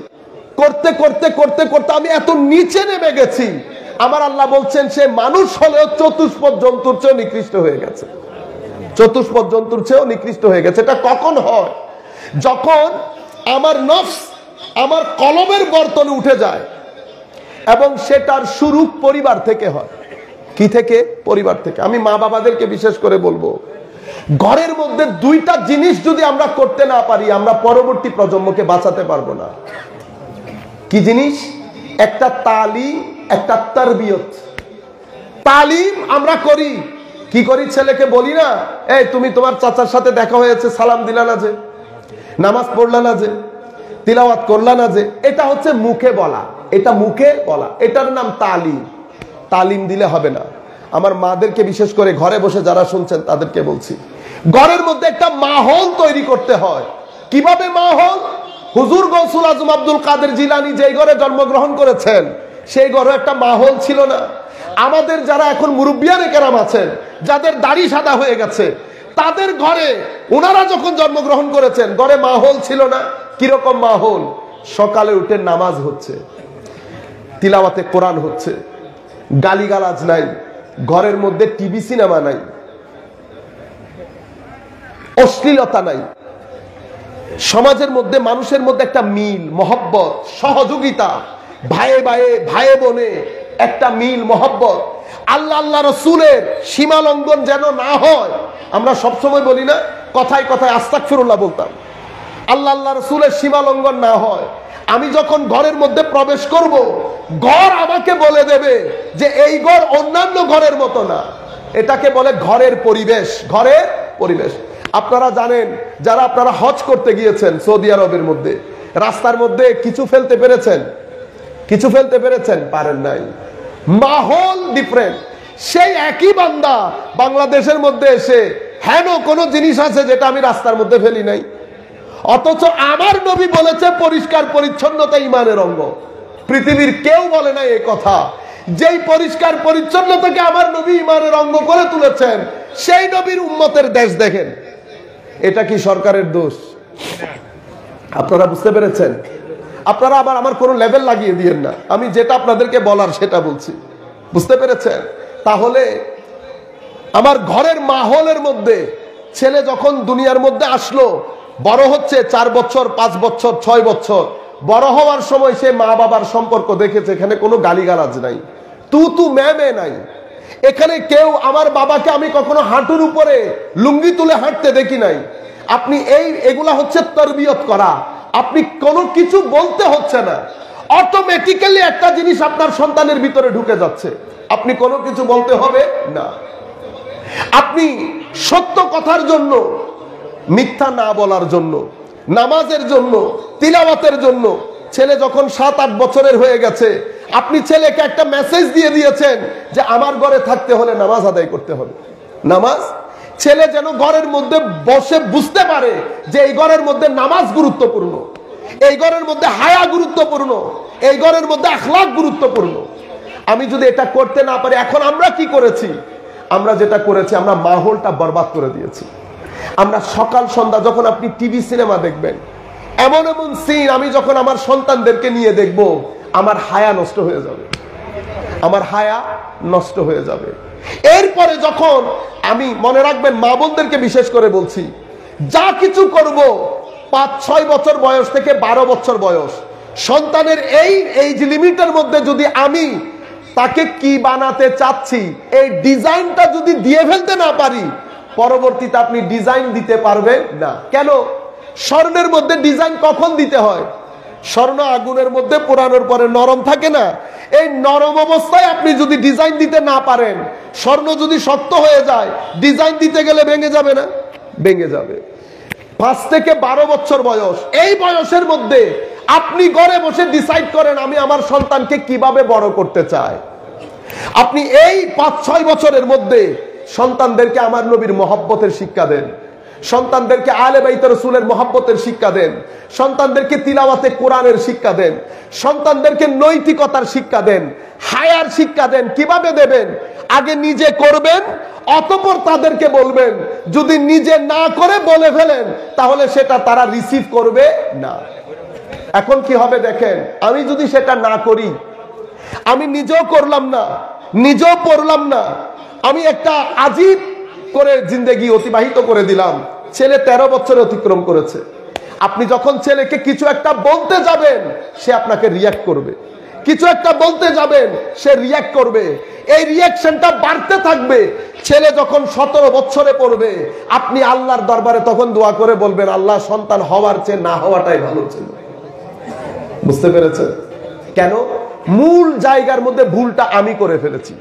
করতে করতে করতে করতে আমি এত নিচে নেমে গেছি, আমার আল্লাহ বলছেন সে মানুষ হলেও চতুষ্পদ জন্তুর চেয়েও নিকৃষ্ট হয়ে গেছে, চতুষ্পদ জন্তুর চেয়েও নিকৃষ্ট হয়ে গেছে। এটা কখন হয়? যখন আমার নফস আমার কলবের বর্তনে উঠে যায়, এবং সেটার শুরু পরিবার থেকে হয়। কি থেকে? পরিবার থেকে। আমি মা বাবাদেরকে বিশেষ করে বলবো, ঘরের মধ্যে দুইটা জিনিস যদি আমরা করতে না পারি, আমরা পরবর্তী প্রজন্মকে বাঁচাতে পারবো না। কি জিনিস? একটা তালিম, একটা তারবিয়ত। তালিম আমরা করি, কি করি? ছেলেকে বলি না, এই তুমি তোমার চাচার সাথে দেখা হয়েছে, সালাম দিলা না যে, নামাজ পড়লা না যে, তিলাওয়াত করলা না যে। এটা হচ্ছে মুখে বলা, এটা মুখে বলা, এটার নাম তালিম। তালিম দিলে হবে না। আমার মাদেরকে বিশেষ করে ঘরে বসে যারা শুনছেন তাদেরকে বলছি, ঘরের মধ্যে একটা মাহল তৈরি করতে হয়। কিভাবে মাহল? হুজুর গৌসুল আজম আব্দুল কাদের জিলানী যেই ঘরে জন্মগ্রহণ করেছেন সেই ঘরে একটা মাহল ছিল না। আমাদের যারা এখন মুরব্বিয়ানে কেরাম আছেন, যাদের দাড়ি সাদা হয়ে গেছে, তাদের ঘরে ওনারা যখন জন্মগ্রহণ করেছেন ঘরে মাহল ছিল না। কিরকম মাহল? সকালে উঠে নামাজ হচ্ছে, তিলাওয়াতে কোরআন হচ্ছে, গালিগালাজ নাই, ঘরের মধ্যে টিভি সিনেমা নাই, অশ্লীলতা নাই, সমাজের মধ্যে মানুষের মধ্যে একটা মিল, মহব্বত, সহযোগিতা, ভাইয়ে ভাইয়ে, ভাইয়ে বোনে একটা মিল, মহব্বত। আল্লাহ আল্লাহ রসুলের সীমা লঙ্ঘন যেন না হয়। আমরা সবসময় বলি না, কথায় কথায় আস্তাগফিরুল্লাহ বলতাম, আল্লাহ আল্লাহ রসুলের সীমা লঙ্ঘন না হয়। আমি যখন ঘরের মধ্যে প্রবেশ করব, ঘর আমাকে বলে দেবে যে এই ঘর অন্যান্য ঘরের মতো না। এটাকে বলে ঘরের পরিবেশ, ঘরের পরিবেশ। আপনারা জানেন, যারা আপনারা হজ করতে গিয়েছেন সৌদি আরবের মধ্যে, রাস্তার মধ্যে কিছু ফেলতে পেরেছেন? কিছু ফেলতে পেরেছেন? পারেন নাই। মাহল ডিফারেন্ট। সেই একই বান্দা বাংলাদেশের মধ্যে এসে হেন কোন জিনিস আছে যেটা আমি রাস্তার মধ্যে ফেলি নাই, অথচ আমার নবী বলেছে পরিষ্কার পরিচ্ছন্নতা ঈমানের অঙ্গ। পৃথিবীর কেউ বলে না এই কথা। যেই পরিষ্কার পরিচ্ছন্নতাকে আমার নবী ঈমানের অঙ্গ করে তুলেছেন, সেই নবীর উম্মতের দেশ দেখেন। এটা কি সরকারের দোষ? আপনারা বুঝতে পেরেছেন? আপনারা আবার আমার কোনো লেভেল লাগিয়ে দিয়েন না, আমি যেটা আপনাদেরকে বলার সেটা বলছি। বুঝতে পেরেছেন? তাহলে আমার ঘরের মাহলের মধ্যে ছেলে যখন দুনিয়ার মধ্যে আসলো, বড় হচ্ছে 4 বছর, 5 বছর, 6 বছর, বড় হওয়ার সময় সে মা বাবার সম্পর্ক দেখেছে, এখানে কোনো গালিগালাজ নাই, তু ম্যামে নাই। এখানে কেউ আমার বাবাকে আমি কখনো হাঁটুর উপরে লুঙ্গি তুলে হাঁটতে দেখি নাই। আপনি এগুলা হচ্ছে তরবিয়ত করা। আপনি কোনো কিছু বলতে হচ্ছে না, অটোমেটিক্যালি একটা জিনিস আপনার সন্তানের ভিতরে ঢুকে যাচ্ছে, আপনি কোনো কিছু বলতে হবে না। আপনি সত্য কথার জন্য, মিথ্যা না বলার জন্য, নামাজের জন্য, তিলাওয়াতের জন্য, ছেলে যখন 7-8 বছরের হয়ে গেছে, আপনি ছেলেকে একটা মেসেজ দিয়ে দিয়েছেন যে আমার ঘরে থাকতে হলে নামাজ আদায় করতে হবে। নামাজ, ছেলে যেন ঘরের মধ্যে বসে বুঝতে পারে যে এই ঘরের মধ্যে নামাজ গুরুত্বপূর্ণ, এই ঘরের মধ্যে হায়া গুরুত্বপূর্ণ, এই ঘরের মধ্যে আখলাক গুরুত্বপূর্ণ। আমি যদি এটা করতে না পারি, এখন আমরা কি করেছি? আমরা যেটা করেছি, আমরা মাহৌলটা বরবাদ করে দিয়েছি। আমরা সকাল সন্ধ্যা যখন আপনি টিভি সিনেমা দেখবেন, এমন এমন সিন আমি যখন আমার সন্তানদেরকে নিয়ে দেখব, আমার হায়া নষ্ট হয়ে যাবে, আমার হায়া নষ্ট হয়ে যাবে। এরপরে যখন আমি, মনে রাখবেন মা বোনদেরকে বিশেষ করে বলছি, যা কিছু করব 5-6 বছর বয়স থেকে 12 বছর বয়স সন্তানের এই এজ লিমিটের মধ্যে যদি আমি তাকে কি বানাতে চাচ্ছি এই ডিজাইনটা যদি দিয়ে ফেলতে না পারি, পরবর্তীতে আপনি ডিজাইন দিতে পারবেন না। কেন? স্বর্ণের মধ্যে ডিজাইন কখন দিতে হয়? স্বর্ণ আগুনের মধ্যে পোড়ানোর পরে নরম থাকে না? এই নরম অবস্থায় আপনি যদি ডিজাইন দিতে না পারেন, স্বর্ণ যদি শক্ত হয়ে যায়, ডিজাইন দিতে গেলে ভেঙে যাবে না? ভেঙে যাবে। 5 থেকে 12 বছর বয়স, এই বয়সের মধ্যে আপনি ঘরে বসে ডিসাইড করেন আমি আমার সন্তানকে কিভাবে বড় করতে চাই। আপনি এই 5-6 বছরের মধ্যে সন্তানদেরকে আমার নবীর মহব্বতের শিক্ষা দেন, সন্তানদেরকে আলে বাইত রাসূলের মহব্বতের শিক্ষা দেন, সন্তানদেরকে তিলাওয়াতে কোরআনের শিক্ষা দেন, সন্তানদেরকে নৈতিকতার শিক্ষা দেন, হায়ার শিক্ষা দেন। কিভাবে দেবেন? আগে নিজে করবেন, অতঃপর তাদেরকে বলবেন। যদি নিজে না করে বলে ফেলেন, তাহলে সেটা তারা রিসিভ করবে না। এখন কি হবে দেখেন, আমি যদি সেটা না করি, আমি নিজেও করলাম না, নিজেও পড়লাম না, আমি একটা আজীব করে জিন্দেগি অতিবাহিত করে দিলাম। ছেলে 13 বছরে অতিক্রম করেছে। আপনি যখন ছেলেকে কিছু একটা বলতে যাবেন, সে আপনাকে রিয়াক্ট করবে। কিছু একটা বলতে যাবেন, সে রিয়াক্ট করবে। এই রিয়াকশনটা বাড়তে থাকবে। ছেলে যখন 17 বছরে পড়বে, আপনি আল্লাহর দরবারে তখন দোয়া করে বলবেন, আল্লাহ, সন্তান হওয়ার চেয়ে না হওয়াটাই ভালো ছিল। বুঝতে পেরেছেন? কেন? মূল জায়গার মধ্যে ভুলটা আমি করে ফেলেছি।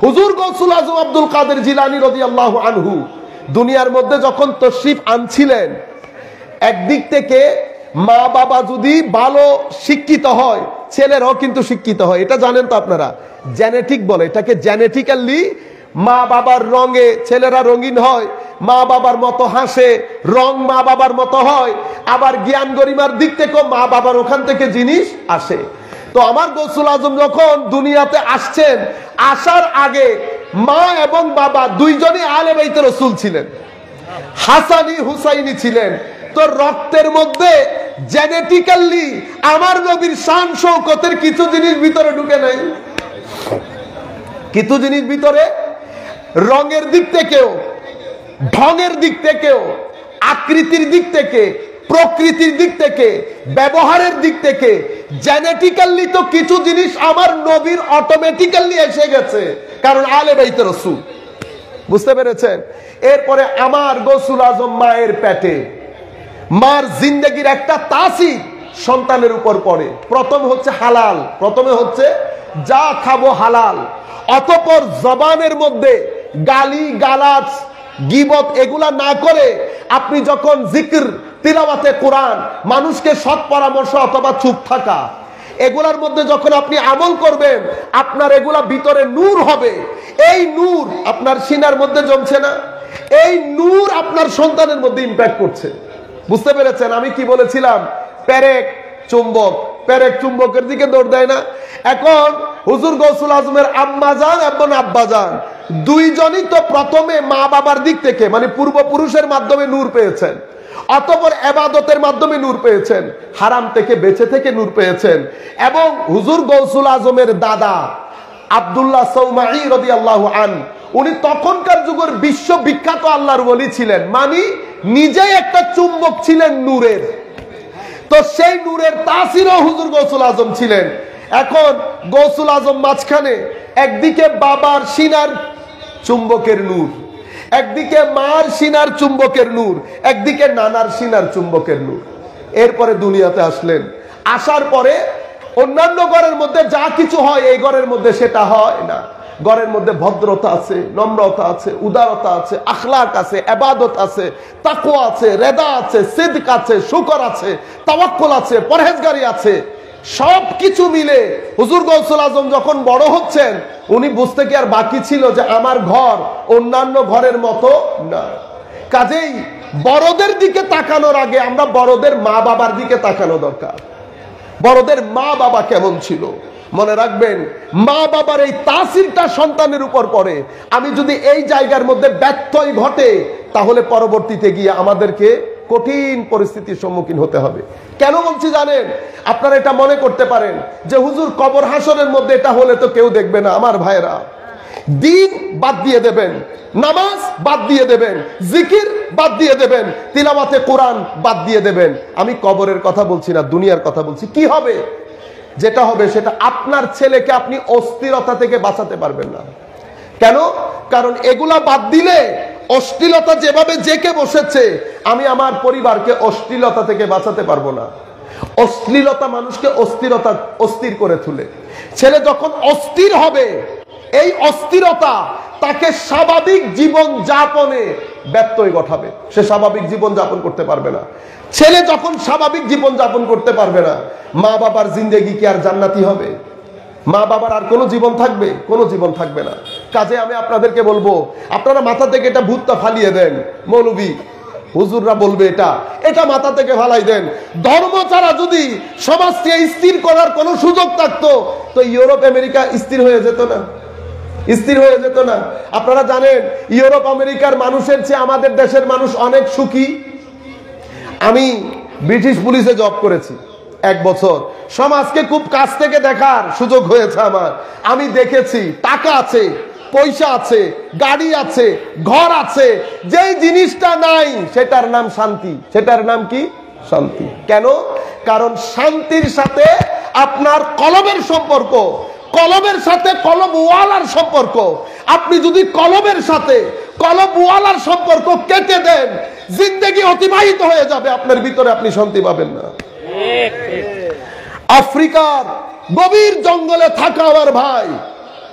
হুজুর গৌসুল আজম আব্দুল কাদের জিলানী রাদিয়াল্লাহু আনহু দুনিয়ার মধ্যে যখন তশরিফ আনছিলেন, একদিক থেকে মা বাবা যদি ভালো শিক্ষিত হয়, ছেলেরাও কিন্তু শিক্ষিত হয়। এটা জানেন তো আপনারা? জেনেটিক বলে এটাকে, জেনেটিক্যালি মা বাবার রঙে ছেলেরা রঙিন হয়, মা বাবার মতো হাসে, রং মা বাবার মতো হয়। আবার জ্ঞান গরিমার দিক থেকেও মা বাবার ওখান থেকে জিনিস আসে। তো আমার গৌসুল আজম যখন দুনিয়াতে আসছেন, আসার আগে মা এবং বাবা দুইজনই আলে বাইতে রাসূল ছিলেন, হাসানি হুসাইনি ছিলেন। তো রক্তের মধ্যে জেনেটিক্যালি আমার নবীর শান শৌকতের কিছু জিনিস ভিতরে ঢুকে নাই, কিছু জিনিস ভিতরে রঙের দিক থেকেও, ঢঙের দিক থেকেও, আকৃতির দিক থেকে, প্রকৃতির দিক থেকে, ব্যবহারের দিক থেকে জেনেটিক্যালি তো কিছু জিনিস আমার নবীর অটোমেটিক্যালি এসে গেছে, কারণ আলে বাইত রাসূল। বুঝতে পেরেছেন? এরপরে আমার গৌসুল আজম মায়ের পেটে, মার জিন্দেগির একটা তাসির সন্তানের উপর পড়ে। প্রথম হচ্ছে হালাল, প্রথমে হচ্ছে যা খাবো হালাল। অতঃপর জবানের মধ্যে গালি গালাজ গীবত এগুলা না করে আপনি যখন জিকির, তিলাওয়াতে কোরআন, মানুষকে সৎ পরামর্শ অথবা চুপ থাকা, এগুলার মধ্যে যখন আপনি আমল করবেন, আপনার এগুলা ভিতরে নূর হবে। এই নূর আপনার সিনার মধ্যে জমছে না, এই নূর আপনার সন্তানের মধ্যে ইম্প্যাক্ট করছে। বুঝতে পেরেছেন? আমি কি বলেছিলাম? পেরেক চুম্বক, পেরেক চুম্বকের দিকে দৌড় দেয় না? এখন হুজুর গৌসুল আজমের আম্মাজান এবং আব্বাজান দুইজনই তো প্রথমে মা বাবার দিক থেকে, মানে পূর্বপুরুষের মাধ্যমে নূর পেয়েছেন, অতঃপর ইবাদতের মাধ্যমে নূর পেয়েছেন, হারাম থেকে বেঁচে থেকে নূর পেয়েছেন। এবং হুজুর গৌসুল আজমের দাদা আব্দুল্লাহ সৌমাঈ রাদিয়াল্লাহু আনহু, উনি তখনকার যুগের বিশ্ববিখ্যাত আল্লাহর ওলি ছিলেন, মানে নিজেই একটা চুম্বক ছিলেন নূরের। তো সেই নূরের তাসিরও হুজুর গৌসুল আজম ছিলেন। এখন গৌসুল আজম মাঝখানে, একদিকে বাবার সিনার চুম্বকের নূর, একদিকে মার সিনার চুম্বকের নূর, একদিকে নানার সিনার চুম্বকের নূর। এরপরে দুনিয়াতে আসলেন। আসার পরে অন্যান্য ঘরের মধ্যে যা কিছু হয়, এই ঘরের মধ্যে সেটা হয় না। ঘরের মধ্যে ভদ্রতা আছে, নম্রতা আছে, উদারতা আছে, আখলাক আছে, ইবাদত আছে, তাকওয়া আছে, রেদা আছে, সিদক আছে, শুকর আছে, তাওয়াক্কুল আছে, পরহেজগারি আছে। সবকিছু মিলে হুজুর গৌসুল আজম যখন বড় হচ্ছেন, উনি বুঝতে কি আর বাকি ছিল যে আমার ঘর অন্যান্য ঘরের মতো না। কাজেই বড়দের দিকে তাকানোর আগে আমরা বড়দের মা বাবার দিকে তাকানো দরকার। বড়দের মা বাবা কেমন ছিল মনে রাখবেন, মা বাবার এই তাসিরটা সন্তানের উপর পড়ে। আমি যদি এই জায়গার মধ্যে ব্যত্যয় ঘটে, তাহলে পরবর্তীতে গিয়ে আমাদেরকে কঠিন পরিস্থিতির সম্মুখীন হতে হবে। কেন বলছি জানেন? আপনারা এটা মনে করতে পারেন যে হুজুর কবর হাসরের মধ্যে এটা হলে তো কেউ দেখবে না। আমার ভাইরা, দিন বাদ দিয়ে দেবেন, নামাজ বাদ দিয়ে দেবেন, জিকির বাদ দিয়ে দেবেন, তিলাওয়াতে কোরআন বাদ দিয়ে দেবেন। আমি কবরের কথা বলছি না, দুনিয়ার কথা বলছি। কি হবে? যেটা হবে সেটা আপনার ছেলেকে আপনি অস্থিরতা থেকে বাঁচাতে পারবেন না। কেন? কারণ এগুলা বাদ দিলে অশ্লীলতা যেভাবে জেকে বসেছে, আমি আমার পরিবারকে অশ্লীলতা থেকে বাঁচাতে পারবো না। অশ্লীলতা মানুষকে অস্থির করে তুলে। ছেলে যখন অস্থির হবে, এই অস্থিরতা তাকে স্বাভাবিক জীবন যাপনে ব্যত্যয় ঘটাবে। সে স্বাভাবিক জীবন যাপন করতে পারবে না। ছেলে যখন স্বাভাবিক জীবন যাপন করতে পারবে না, মা বাবার জিন্দেগি কি আর জান্নাতি হবে? মা বাবার আর কোনো জীবন থাকবে? কোনো জীবন থাকবে না। কাজে আমি আপনাদেরকে বলবো, আপনারা মাথা থেকে এটা ভূতটা ফালিয়ে দেন। মৌলবী হুজুররা বলবে এটা মাথা থেকে ফালাই দেন। ধর্ম ছাড়া যদি সমাজকে স্থির করার কোনো সুযোগ থাকতো, তো ইউরোপ আমেরিকা স্থির হয়ে যেত না? স্থির হয়ে যেত না? আপনারা জানেন ইউরোপ আমেরিকার মানুষের চেয়ে আমাদের দেশের মানুষ অনেক সুখী। আমি ব্রিটিশ পুলিশে জব করেছি 1 বছর। সমাজকে খুব কাছ থেকে দেখার সুযোগ হয়েছে আমার। আমি দেখেছি টাকা আছে, পয়সা আছে, গাড়ি আছে, ঘর আছে, যেই জিনিসটা নাই সেটার নাম শান্তি। সেটার নাম কি? শান্তি। কেন? কারণ শান্তির সাথে আপনার কলমের সম্পর্ক, কলমের সাথে কলমওয়ালার সম্পর্ক। আপনি যদি কলমের সাথে কলমওয়ালার সম্পর্ক কেটে দেন, জিন্দেগি অতিবাহিত হয়ে যাবে আপনার ভিতরে, আপনি শান্তি পাবেন না। আফ্রিকার গভীর জঙ্গলে থাকা আমার ভাই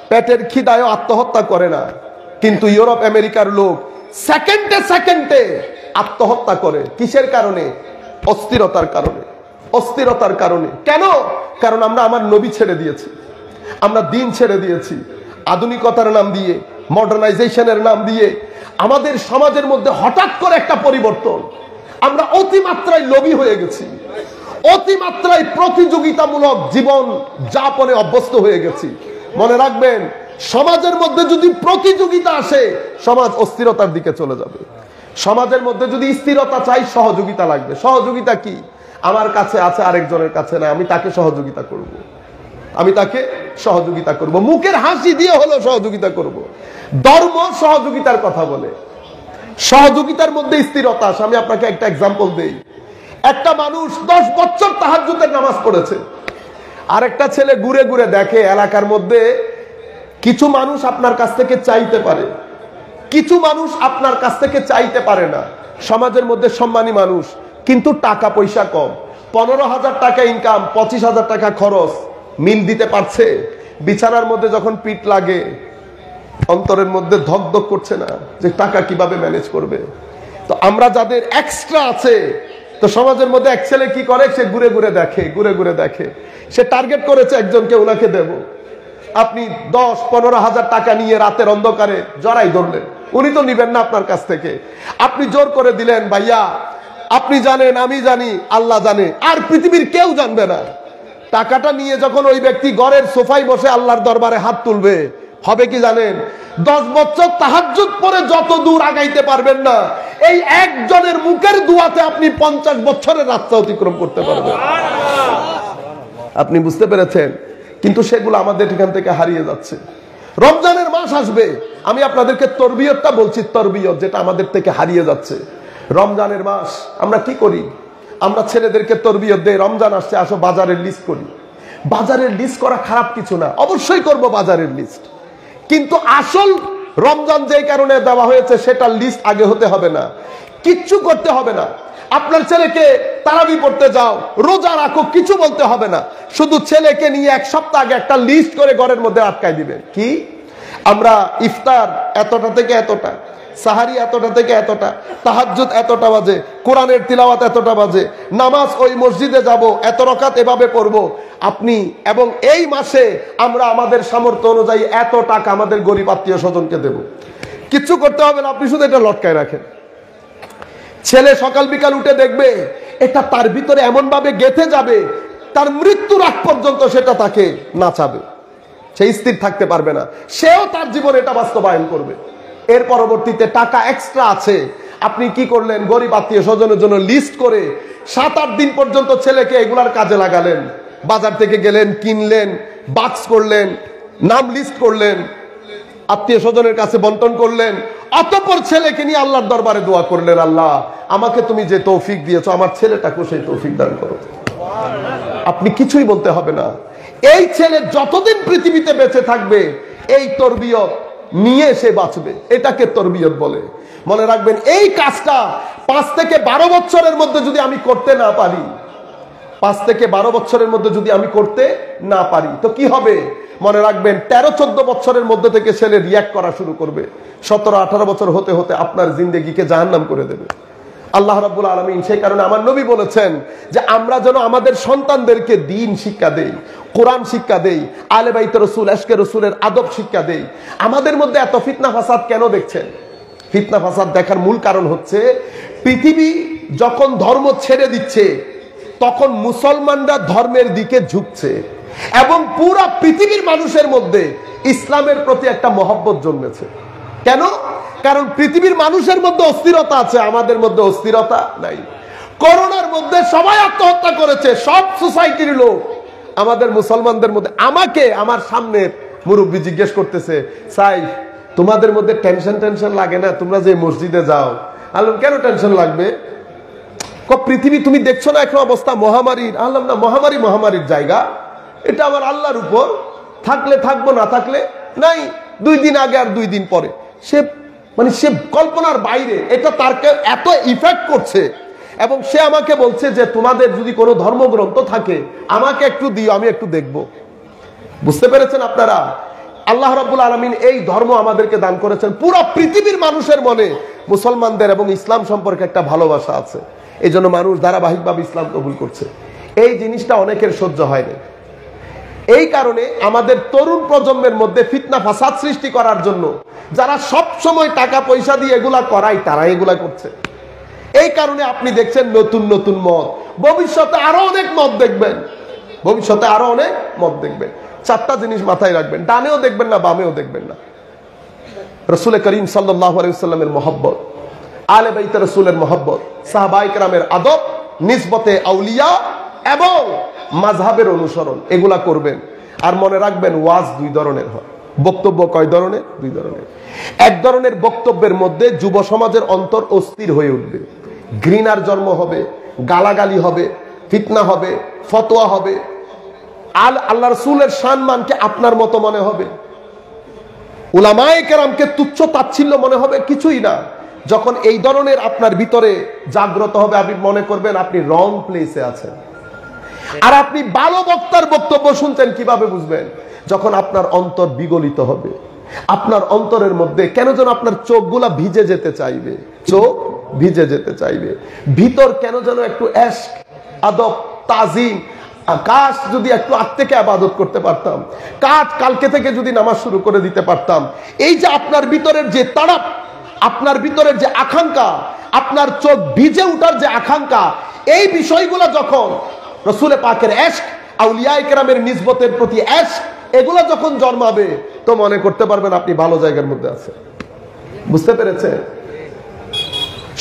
পেটের খিদায় আত্মহত্যা করে না, কিন্তু ইউরোপ আমেরিকার লোক সেকেন্ডে সেকেন্ডে আত্মহত্যা করে। কিসের কারণে? অস্থিরতার কারণে। অস্থিরতার কারণে। কেন? কারণ আমরা আমার নবী ছেড়ে দিয়েছি, আমরা দিন ছেড়ে দিয়েছি। আধুনিকতার নাম দিয়ে, মডার্নাইজেশনের নাম দিয়ে আমাদের সমাজের মধ্যে হঠাৎ করে একটা পরিবর্তন। আমরা অতিমাত্রায় লোভী হয়ে গেছি, অতিমাত্রায় প্রতিযোগিতামূলক জীবন যাপনে অভ্যস্ত হয়ে গেছি। মনে রাখবেন, সমাজের মধ্যে যদি প্রতিযোগিতা আসে, সমাজ অস্থিরতার দিকে চলে যাবে। সমাজের মধ্যে যদি স্থিরতা চাই, সহযোগিতা লাগবে। সহযোগিতা কি? আমার কাছে আছে, আরেকজনের কাছে না, আমি তাকে সহযোগিতা করব। আমি তাকে সহযোগিতা করব, মুখের হাসি দিয়ে হলেও সহযোগিতা করব। ধর্ম সহযোগিতার কথা বলে, সহযোগিতার মধ্যে স্থিরতা আসে। আমি আপনাকে একটা এক্সাম্পল দেই। একটা মানুষ 10 বছর তাহাজ্জুদের নামাজ পড়েছে, আরেকটা ছেলে ঘুরে ঘুরে দেখে এলাকার মধ্যে কিছু মানুষ আপনার কাছ থেকে চাইতে পারে, কিছু মানুষ আপনার কাছ থেকে চাইতে পারে না। সমাজের মধ্যে সম্মানী মানুষ, কিন্তু টাকা পয়সা কম। 15,000 টাকা ইনকাম, 25,000 টাকা খরচ, মিল দিতে পারছে? বিছানার মধ্যে যখন পিঠ লাগে, অন্তরের মধ্যে ধক ধক করছে না যে টাকা কিভাবে ম্যানেজ করবে? তো আমরা যাদের এক্সট্রা আছে, তো সমাজের মধ্যে এক ছেলে কি করে, সে ঘুরে ঘুরে দেখে, ঘুরে ঘুরে দেখে। সে টার্গেট করেছে একজনকে, ওনাকে দেব। আপনি 10-15,000 টাকা নিয়ে রাতের অন্ধকারে জড়াই ধরলেন, উনি তো নিবেন না আপনার কাছ থেকে। আপনি জোর করে দিলেন, ভাইয়া আপনি জানেন, আমি জানি, আল্লাহ জানে, আর পৃথিবীর কেউ জানবে না। টাকাটা নিয়ে যখন ওই ব্যক্তি ঘরের সোফায় বসে আল্লাহর দরবারে হাত তুলবে, হবে কি জানেন? 10 বছর তাহাজ্জুদ পরে যত দূর আগাইতে পারবেন না, এই একজনের মুখের দুয়াতে আপনি 50 বছরের রাস্তা অতিক্রম করতে পারবেন। আপনি বুঝতে পেরেছেন? কিন্তু সেগুলো আমাদের এখান থেকে হারিয়ে যাচ্ছে। রমজানের মাস আসবে, আমি আপনাদেরকে তরবিয়তটা বলছি, তরবিয়ত যেটা আমাদের থেকে হারিয়ে যাচ্ছে। রমজানের মাস আমরা কি করি? আমরা ছেলেদেরকে তরবিয়ত দেই, রমজান আসছে, আসো বাজারের লিস্ট করি। বাজারের লিস্ট করা খারাপ কিছু না, অবশ্যই করব বাজারের লিস্ট, কিন্তু আসল রমজান যেই কারণে দেওয়া হয়েছে সেটা লিস্ট আগে হতে হবে না, কিচ্ছু করতে হবে না। আপনার ছেলেকে তারাবি পড়তে যাও, রোজা রাখো, কিছু বলতে হবে না। শুধু ছেলেকে নিয়ে 1 সপ্তাহ আগে একটা লিস্ট করে ঘরের মধ্যে আটকাই দিবেন। কি? আমরা ইফতার এতটা থেকে এতটা, সাহারি এতটা থেকে এতটা, তাহাজ্জুদ এতটা বাজে, কোরআনের তিলাওয়াত এতটা বাজে, নামাজ ওই মসজিদে যাব, এত রাকাত এভাবে পড়ব। আপনি এবং এই মাসে আমরা আমাদের সামর্থ্য অনুযায়ী এত টাকা আমাদের গরিব আত্মীয় স্বজনকে দেব। কিচ্ছু করতে হবে না, আপনি শুধু এটা লটকায় রাখেন। ছেলে সকাল বিকাল উঠে দেখবে এটা তার ভিতরে এমন ভাবে গেঁথে যাবে, তার মৃত্যুর আগ পর্যন্ত সেটা তাকে নাচাবে। সে স্থির থাকতে পারবে না, সেও তার জীবনে এটা বাস্তবায়ন করবে। এর পরবর্তীতে টাকা এক্সট্রা আছে, আপনি কি করলেন, গরিব আত্মীয় স্বজনের জন্য লিস্ট করে 7-8 দিন পর্যন্ত ছেলেকে এগুলার কাজে লাগালেন। বাজার থেকে গেলেন, কিনলেন, বাক্স করলেন, নাম লিস্ট করলেন, আত্মীয় স্বজনের কাছে বন্টন করলেন। অতঃপর ছেলেকে নিয়ে আল্লাহর দরবারে দোয়া করলেন, আল্লাহ আমাকে তুমি যে তৌফিক দিয়েছো আমার ছেলেটাকেও সেই তৌফিক দান করো। আপনি কিছুই বলতে হবে না। এই ছেলে যতদিন পৃথিবীতে বেঁচে থাকবে এই তরবিয়ত নিয়ে সে বাঁচবে, এটাকে তরবিয়ত বলে। মনে রাখবেন, এই কাজটা 5 থেকে 12 বছরের মধ্যে যদি আমি করতে না পারি, 5 থেকে 12 বছরের মধ্যে যদি আমি করতে না পারি তো কি হবে? মনে রাখবেন 13-14 বছরের মধ্যে থেকে ছেলে রিয়াক্ট করা শুরু করবে। 17-18 বছর হতে হতে আপনার জিন্দেগিকে জাহান্নাম করে দেবে আল্লাহ রাব্বুল আলামিন। সেই কারণে আমার নবী বলেছেন যে আমরা যেন আমাদের সন্তানদেরকে দ্বীন শিক্ষা দেই, কোরআন শিক্ষা দেই, আলে বাইত রাসূল, আশকে রাসূলের আদব শিক্ষা দেই। আমাদের মধ্যে এত ফিতনা ফাসাদ কেন দেখছেন? ফিতনা ফাসাদ দেখার মূল কারণ হচ্ছে পৃথিবী যখন ধর্ম ছেড়ে দিচ্ছে তখন মুসলমানরা ধর্মের দিকে ঝুঁকছে এবং পুরা পৃথিবীর মানুষের মধ্যে ইসলামের প্রতি একটা মহব্বত জন্মেছে। কেন? কারণ পৃথিবীর মানুষের মধ্যে অস্থিরতা আছে, আমাদের মধ্যে অস্থিরতা নাই। করোনার মধ্যে সবাই আত্মহত্যা করেছে, সব সোসাইটির লোক। আমাদের মুসলমানদের মধ্যে আমাকে আমার সামনের মুরব্বী জিজ্ঞেস করতেছে, সাইফ তোমাদের মধ্যে টেনশন লাগে না? তোমরা যে মসজিদে যাও। আল্লাহ কেন টেনশন লাগবে? পৃথিবী তুমি দেখছো না এখন অবস্থা মহামারীর? আল্লাহ না, মহামারীর জায়গা, এটা আমার আল্লাহর উপর, থাকলে থাকবো, না থাকলে নাই। 2 দিন আগে আর 2 দিন পরে সে কল্পনার বাইরে, এটা তারকে এত ইফেক্ট করছে। এবং সে আমাকে বলছে যে তোমাদের যদি কোনো ধর্মগ্রন্থ থাকে আমাকে একটু দিও, আমি একটু দেখব। বুঝতে পেরেছেন আপনারা? আল্লাহ রাব্বুল আলামিন এই ধর্ম আমাদেরকে দান করেছেন। পুরো পৃথিবীর মানুষের মনে মুসলমানদের এবং ইসলাম সম্পর্কে একটা ভালোবাসা আছে, এই জন্য মানুষ ধারাবাহিকভাবে ইসলাম কবুল করছে। এই জিনিসটা অনেকের সহ্য হয়নি। এই কারণে আমাদের তরুণ প্রজন্মের মধ্যে ফিতনা ফাসাদ সৃষ্টি করার জন্য যারা সব সময় টাকা পয়সা দিয়ে এগুলা করায় তারা এগুলা করছে। এই কারণে আপনি দেখছেন নতুন নতুন মত, ভবিষ্যতে আরো অনেক মত দেখবেন, ভবিষ্যতে আরো অনেক মত দেখবেন। 4টা জিনিস মাথায় রাখবেন, ডানেও দেখবেন না, বামেও দেখবেন না। রাসূল করিম সাল্লাল্লাহু আলাইহি ওয়াসাল্লামের মহব্বত, আলে বাইত রাসূলের মহব্বত, সাহাবায়ে কেরামের আদব, নিসবতে আউলিয়া এবং মাযহাবের অনুসরণ, এগুলা করবেন। আর মনে রাখবেন ওয়াজ 2 ধরনের হয়। বক্তব্য কয় ধরনের? 2 ধরনের। এক ধরনের বক্তব্যের মধ্যে যুব সমাজের অন্তর অস্থির হয়ে উঠবে, ঘৃণার জন্ম হবে, গালাগালি হবে, ফিতনা হবে, ফতোয়া হবে, আল্লাহ রাসূলের সম্মানকে আপনার মতো মনে হবে, উলামায়ে কেরামকে তুচ্ছ তাচ্ছিল্য মনে হবে, কিছুই না। যখন এই ধরনের আপনার ভিতরে জাগ্রত হবে, আপনি মনে করবেন আপনি রং প্লেসে আছেন। আর আপনি ভালো বক্তার বক্তব্য শুনছেন কিভাবে বুঝবেন? যখন আপনার অন্তর বিগলিত হবে, আপনার অন্তরের মধ্যে কেন যেন আপনার চোখগুলা ভিজে যেতে চাইবে, চোখ ভিজে যেতে চাইবে, ভিতর কেন যেন একটু ইশক, আদব, তাজিম, কাশ যদি একটু আগ থেকে ইবাদত করতে পারতাম, কালকে থেকে যদি নামাজ শুরু করে দিতে পারতাম। এই যে আপনার ভিতরের যে তাড়প, আপনার ভিতরের যে আকাঙ্ক্ষা, আপনার চোখ ভিজে ওঠার যে আকাঙ্ক্ষা, এই বিষয়গুলো যখন রাসূল পাকের ইশক, আউলিয়ায়ে কেরামের নিসবতের প্রতি ইশক, এগুলো যখন জন্মাবে তো মনে করতে পারবেন আপনি ভালো জায়গার মধ্যে আছেন। বুঝতে পেরেছেন?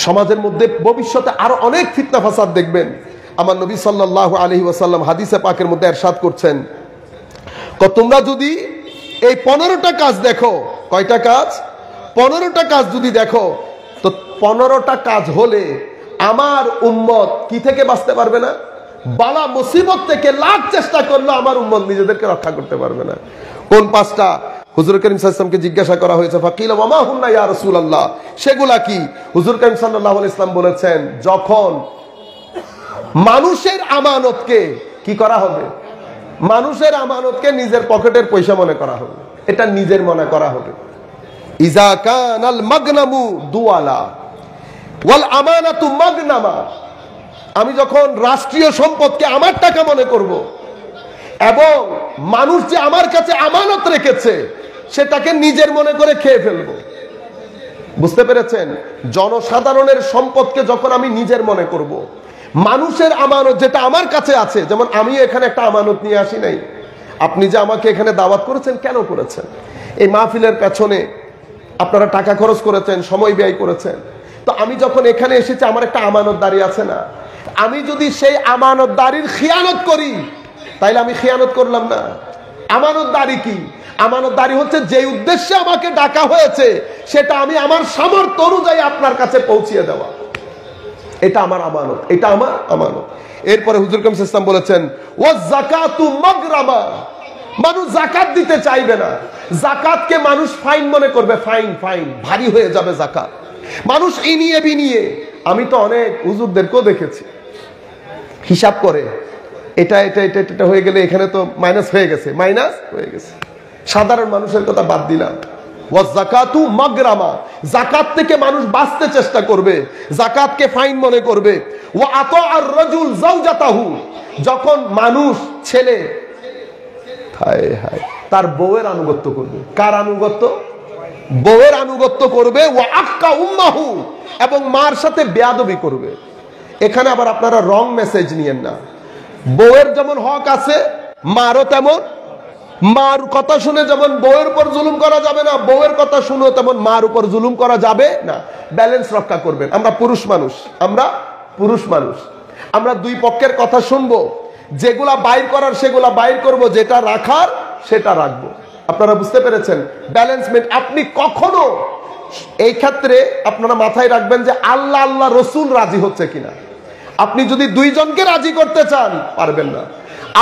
সমাজের মধ্যে ভবিষ্যতে আরো অনেক ফিতনা ফাসাদ দেখবেন। আমার নবী সাল্লাল্লাহু আলাইহি ওয়াসাল্লাম হাদিসে পাকের মধ্যে ইরশাদ করছেন, তোমরা যদি এই 15টা কাজ দেখো, কয়টা কাজ? 15টা কাজ যদি দেখো তো 15টা কাজ হলে আমার উম্মত কি থেকে বাঁচতে পারবে না? বালা মুসিবত থেকে লাখ চেষ্টা করলে আমার উম্মত নিজেদেরকে রক্ষা করতে পারবে না। কোন 5টা? হুজুর করিম সাল্লাল্লাহু আলাইহি ওয়াসাল্লামকে জিজ্ঞাসা করা হয়েছে, ফাকিলা ওয়া মা হুন্না ইয়া রাসূলুল্লাহ, সেগুলা কি? হুজুর করিম সাল্লাল্লাহু আলাইহি ওয়াসাল্লাম বলেছেন, যখন মানুষের আমানতকে কি করা হবে? মানুষের আমানতকে নিজের পকেটের পয়সা মনে করা হবে, এটা নিজের মনে করা হবে। ইজা কানাল মাগনামু দুয়ালা ওয়াল আমানাতু মাগনামা, আমি যখন রাষ্ট্রীয় সম্পদকে আমার টাকা মনে করব এবং মানুষ যে আমার কাছে আমানত রেখেছে সেটাকে নিজের মনে করে খেয়ে ফেলবো। বুঝতে পেরেছেন? জনসাধারণের সম্পদকে যখন আমি নিজের মনে করব, মানুষের আমানত যেটা আমার কাছে আছে, যেমন আমি এখানে একটা আমানত নিয়ে আসি নাই। আপনি যে আমাকে এখানে দাওয়াত করেছেন, কেন করেছেন? এই মাহফিলের পেছনে আপনারা টাকা খরচ করেছেন, সময় ব্যয় করেছেন। তো আমি যখন এখানে এসেছি আমার একটা আমানতদারি আছে না? আমি যদি সেই আমানতদারির খিয়ানত করি তাইলে আমি খিয়ানত করলাম না। আমানতদারি কি? আমানতদারি হচ্ছে যে উদ্দেশ্যে আমাকে ডাকা হয়েছে সেটা আমি আমার সামর্থ্য অনুযায়ী আপনার কাছে পৌঁছিয়ে দেওয়া, এটা আমার আমানত, এটা আমার আমানত। এরপরে হুজুর কারীম সাল্লাল্লাহু আলাইহি ওয়াসাল্লাম বলেছেন ওয়াজ যাকাতু মাগরামা, মানুষ যাকাত দিতে চাইবে না। যাকাতকে মানুষ ফাইন মনে করবে, ফাইন ফাইন ভারী হয়ে যাবে যাকাত। মানুষ ইনিয়ে বিনিয়ে, আমি তো অনেক হুজুরদেরকেও দেখেছি হিসাব করে, এটা এটা এটা এটা হয়ে গেলে এখানে তো মাইনাস হয়ে গেছে, মাইনাস হয়ে গেছে। সাধারণ মানুষের কথা বাদ দিলাম। ওয়াজ যাকাতু মাগরামা, যাকাত থেকে মানুষ বাঁচতে চেষ্টা করবে, যাকাতকে ফাইন মনে করবে। ওয়া আতাআর রাজুল যাওজাতাহু, যখন মানুষ ছেলে হায় হায় তার বউয়ের আনুগত্য করবে। কার আনুগত্য? বউয়ের আনুগত্য করবে। ওয়া আক্কা উম্মাহু, এবং মার সাথে বেয়াদবি করবে। এখানে আবার আপনারা রং মেসেজ নিয়েন না। বউয়ের যেমন হক আছে, মারও তেমন। মার কথা শুনে যেমন বউয়ের উপর জুলুম করা যাবে না, বউয়ের কথা শুনে তেমন মার উপর জুলুম করা যাবে না। ব্যালেন্স রক্ষা করবেন। আমরা পুরুষ মানুষ, আমরা দুই পক্ষের কথা শুনবো। যেগুলা বাইর করার সেগুলা বাইর করব, যেটা রাখার সেটা রাখবো। আপনারা বুঝতে পেরেছেন? ব্যালেন্সমেন্ট। আপনি কখনো এই ক্ষেত্রে আপনারা মাথায় রাখবেন যে আল্লাহ আল্লাহ রসুল রাজি হচ্ছে কিনা। আপনি যদি দুইজনকে রাজি করতে চান পারবেন না।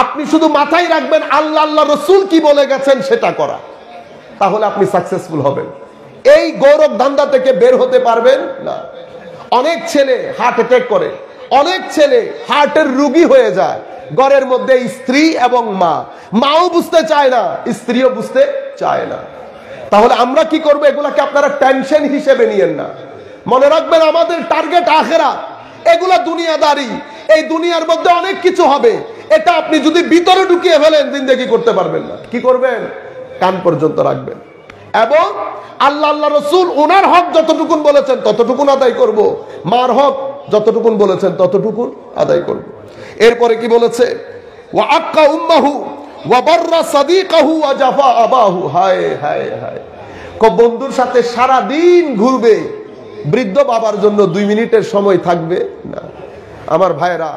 আপনি শুধু মাথায় রাখবেন আল্লাহ আল্লাহ রসুল কি বলে গেছেন সেটা করা, তাহলে আপনি সাকসেসফুল হবেন। এই গৌরব ধান্দা থেকে বের হতে পারবেন না। অনেক ছেলে হার্ট অ্যাটাক করে, অনেক ছেলে হার্টের রোগী হয়ে যায়। ঘরের মধ্যে স্ত্রী এবং মাও বুঝতে চায় না, স্ত্রীও বুঝতে চায় না। তাহলে আমরা কি করবো? এগুলাকে আপনারা টেনশন হিসেবে নিয়েন না। মনে রাখবেন আমাদের টার্গেট আখিরাত। এগুলা দুনিয়াদারি। এই দুনিয়ার মধ্যে অনেক কিছু হবে, এটা আপনি যদি ভিতরে ঢুকিয়ে ফেলেন জিন্দেগি করতে পারবেন না। কি করবেন? কান পর্যন্ত রাখবেন এবং আল্লাহ আল্লাহ রসুল ওনার হক যতটুকুন বলেছেন ততটুকুন আদায় করব, মার হক যতটুকুন বলেছেন ততটুকুন আদায় করব। এরপরে কি বলেছে? ওয়া আক্কা উম্মাহু ওয়া বাররা সাদিকাহু ওয়া জাফা আবাহু। হায় হায় হায়, বন্ধুর সাথে সারা দিন ঘুরবে, বৃদ্ধ বাবার জন্য 2 মিনিটের সময় থাকবে না। আমার ভাইরা,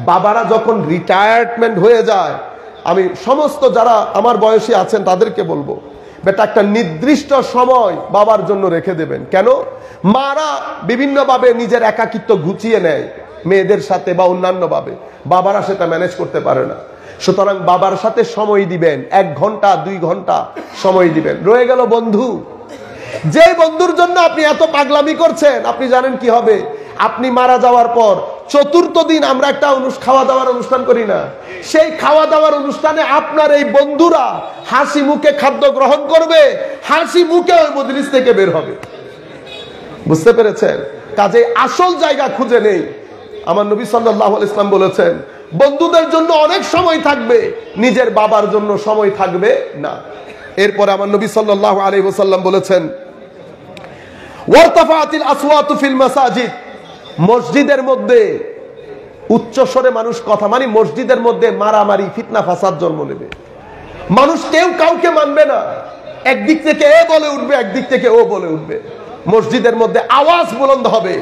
বাবারা যখন রিটায়ারমেন্ট হয়ে যায়, আমি সমস্ত যারা আমার বয়সী আছেন তাদেরকে বলবো, বেটা একটা নির্দিষ্ট সময় বাবার জন্য রেখে দেবেন। কেন? মারা বিভিন্নভাবে নিজের একাকিত্ব ঘুচিয়ে নেয় মেয়েদের সাথে বা অন্যান্য ভাবে, বাবারা সেটা ম্যানেজ করতে পারে না। সুতরাং বাবার সাথে সময় দিবেন, 1 ঘন্টা 2 ঘন্টা সময় দিবেন। রয়ে গেল বন্ধু। যে বন্ধুর জন্য আপনি এত পাগলামি করছেন, আপনি জানেন কি হবে? আপনি মারা যাওয়ার পর 4th দিন আমরা একটা খাওয়া দাওয়ার অনুষ্ঠান করি না? সেই খাওয়া দাওয়ার অনুষ্ঠানে আপনার এই বন্ধুরা হাসি মুখে খাদ্য গ্রহণ করবে, হাসি মুখে ওই মজলিস থেকে বের হবে। বুঝতে পেরেছেন? কাজে আসল জায়গা খুঁজে নেই। আমার নবী সাল্লাল্লাহু আলাইহি ওয়াসাল্লাম বলেছেন, বন্ধুদের জন্য অনেক সময় থাকবে, নিজের বাবার জন্য সময় থাকবে না। এরপরে আমার নবী সাল্লাল্লাহু আলাইহি ওয়াসাল্লাম বলেছেন, ওয়ারতাফাতিল আসওয়াতু ফিল মাসাজিদ, মসজিদের মধ্যে উচ্চ স্বরে মানুষ কথা, মানে মসজিদের মধ্যে মারামারি ফিতনা ফাসাদ জন্ম নেবে। মানুষ কেউ কাউকে মানবে না, একদিক থেকে এ বলে উঠবে, একদিক থেকে ও বলে উঠবে। মসজিদের মধ্যে আওয়াজ বুলন্দ হবে।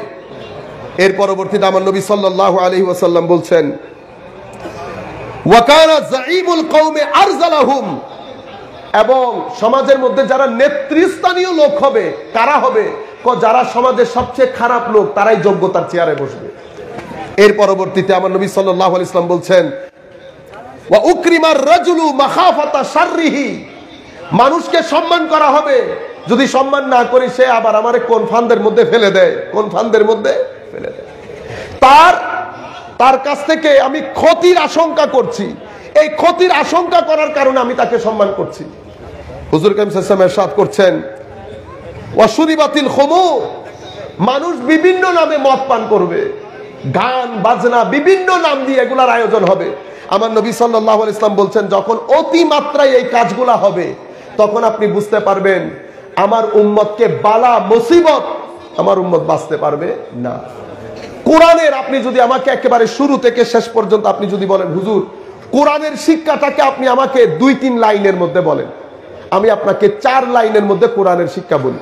এর পরবর্তীতে আমার নবী সাল্লাল্লাহু আলাইহি ওয়াসাল্লাম বলছেন, ওয়া কানা যাঈমুল কওমে আরজালাহুম, এবং সমাজের মধ্যে যারা নেতৃস্থানীয় লোক হবে, কারা হবে? যারা সমাজের সবচেয়ে খারাপ লোক, তারাই যোগ্যতার চেয়ারে বসবে। এর পরবর্তীতে আমার নবী সাল্লাল্লাহু আলাইহি ওয়াসাল্লাম বলছেন, ওয়া উকরিমার রাজুলু মাখাফাতা শাররিহি, মানুষকে সম্মান করা হবে, যদি সম্মান না করি সে আবার আমারে কোন ফান্দের মধ্যে ফেলে দেয়, কোন ফান্দের মধ্যে ফেলে দেয়। তার কাছ থেকে আমি ক্ষতির আশঙ্কা করছি, এই ক্ষতির আশঙ্কা করার কারণে আমি তাকে সম্মান করছি। হুজুর কারীম সাল্লাল্লাহু আলাইহি ওয়াসাল্লাম ইরশাদ করছেন, ওয়াশুরিবাতিল খুমুর, মানুষ বিভিন্ন নামে মদ পান করবে, গান বাজনা বিভিন্ন নাম দিয়ে এগুলার আয়োজন হবে। আমার নবী সাল্লাল্লাহু আলাইহি ওয়াসাল্লাম বলছেন, যখন অতিমাত্রায় এই কাজগুলা হবে তখন আপনি বুঝতে পারবেন আমার উম্মতকে বালা মুসিবত আমার উম্মত বাঁচতে পারবে না। কোরআনের আপনি যদি আমাকে একেবারে শুরু থেকে শেষ পর্যন্ত আপনি যদি বলেন হুজুর কোরআনের শিক্ষাটাকে আপনি আমাকে 2-3 লাইনের মধ্যে বলেন, আমি আপনাকে 4 লাইনের মধ্যে কোরআনের শিক্ষা বলি।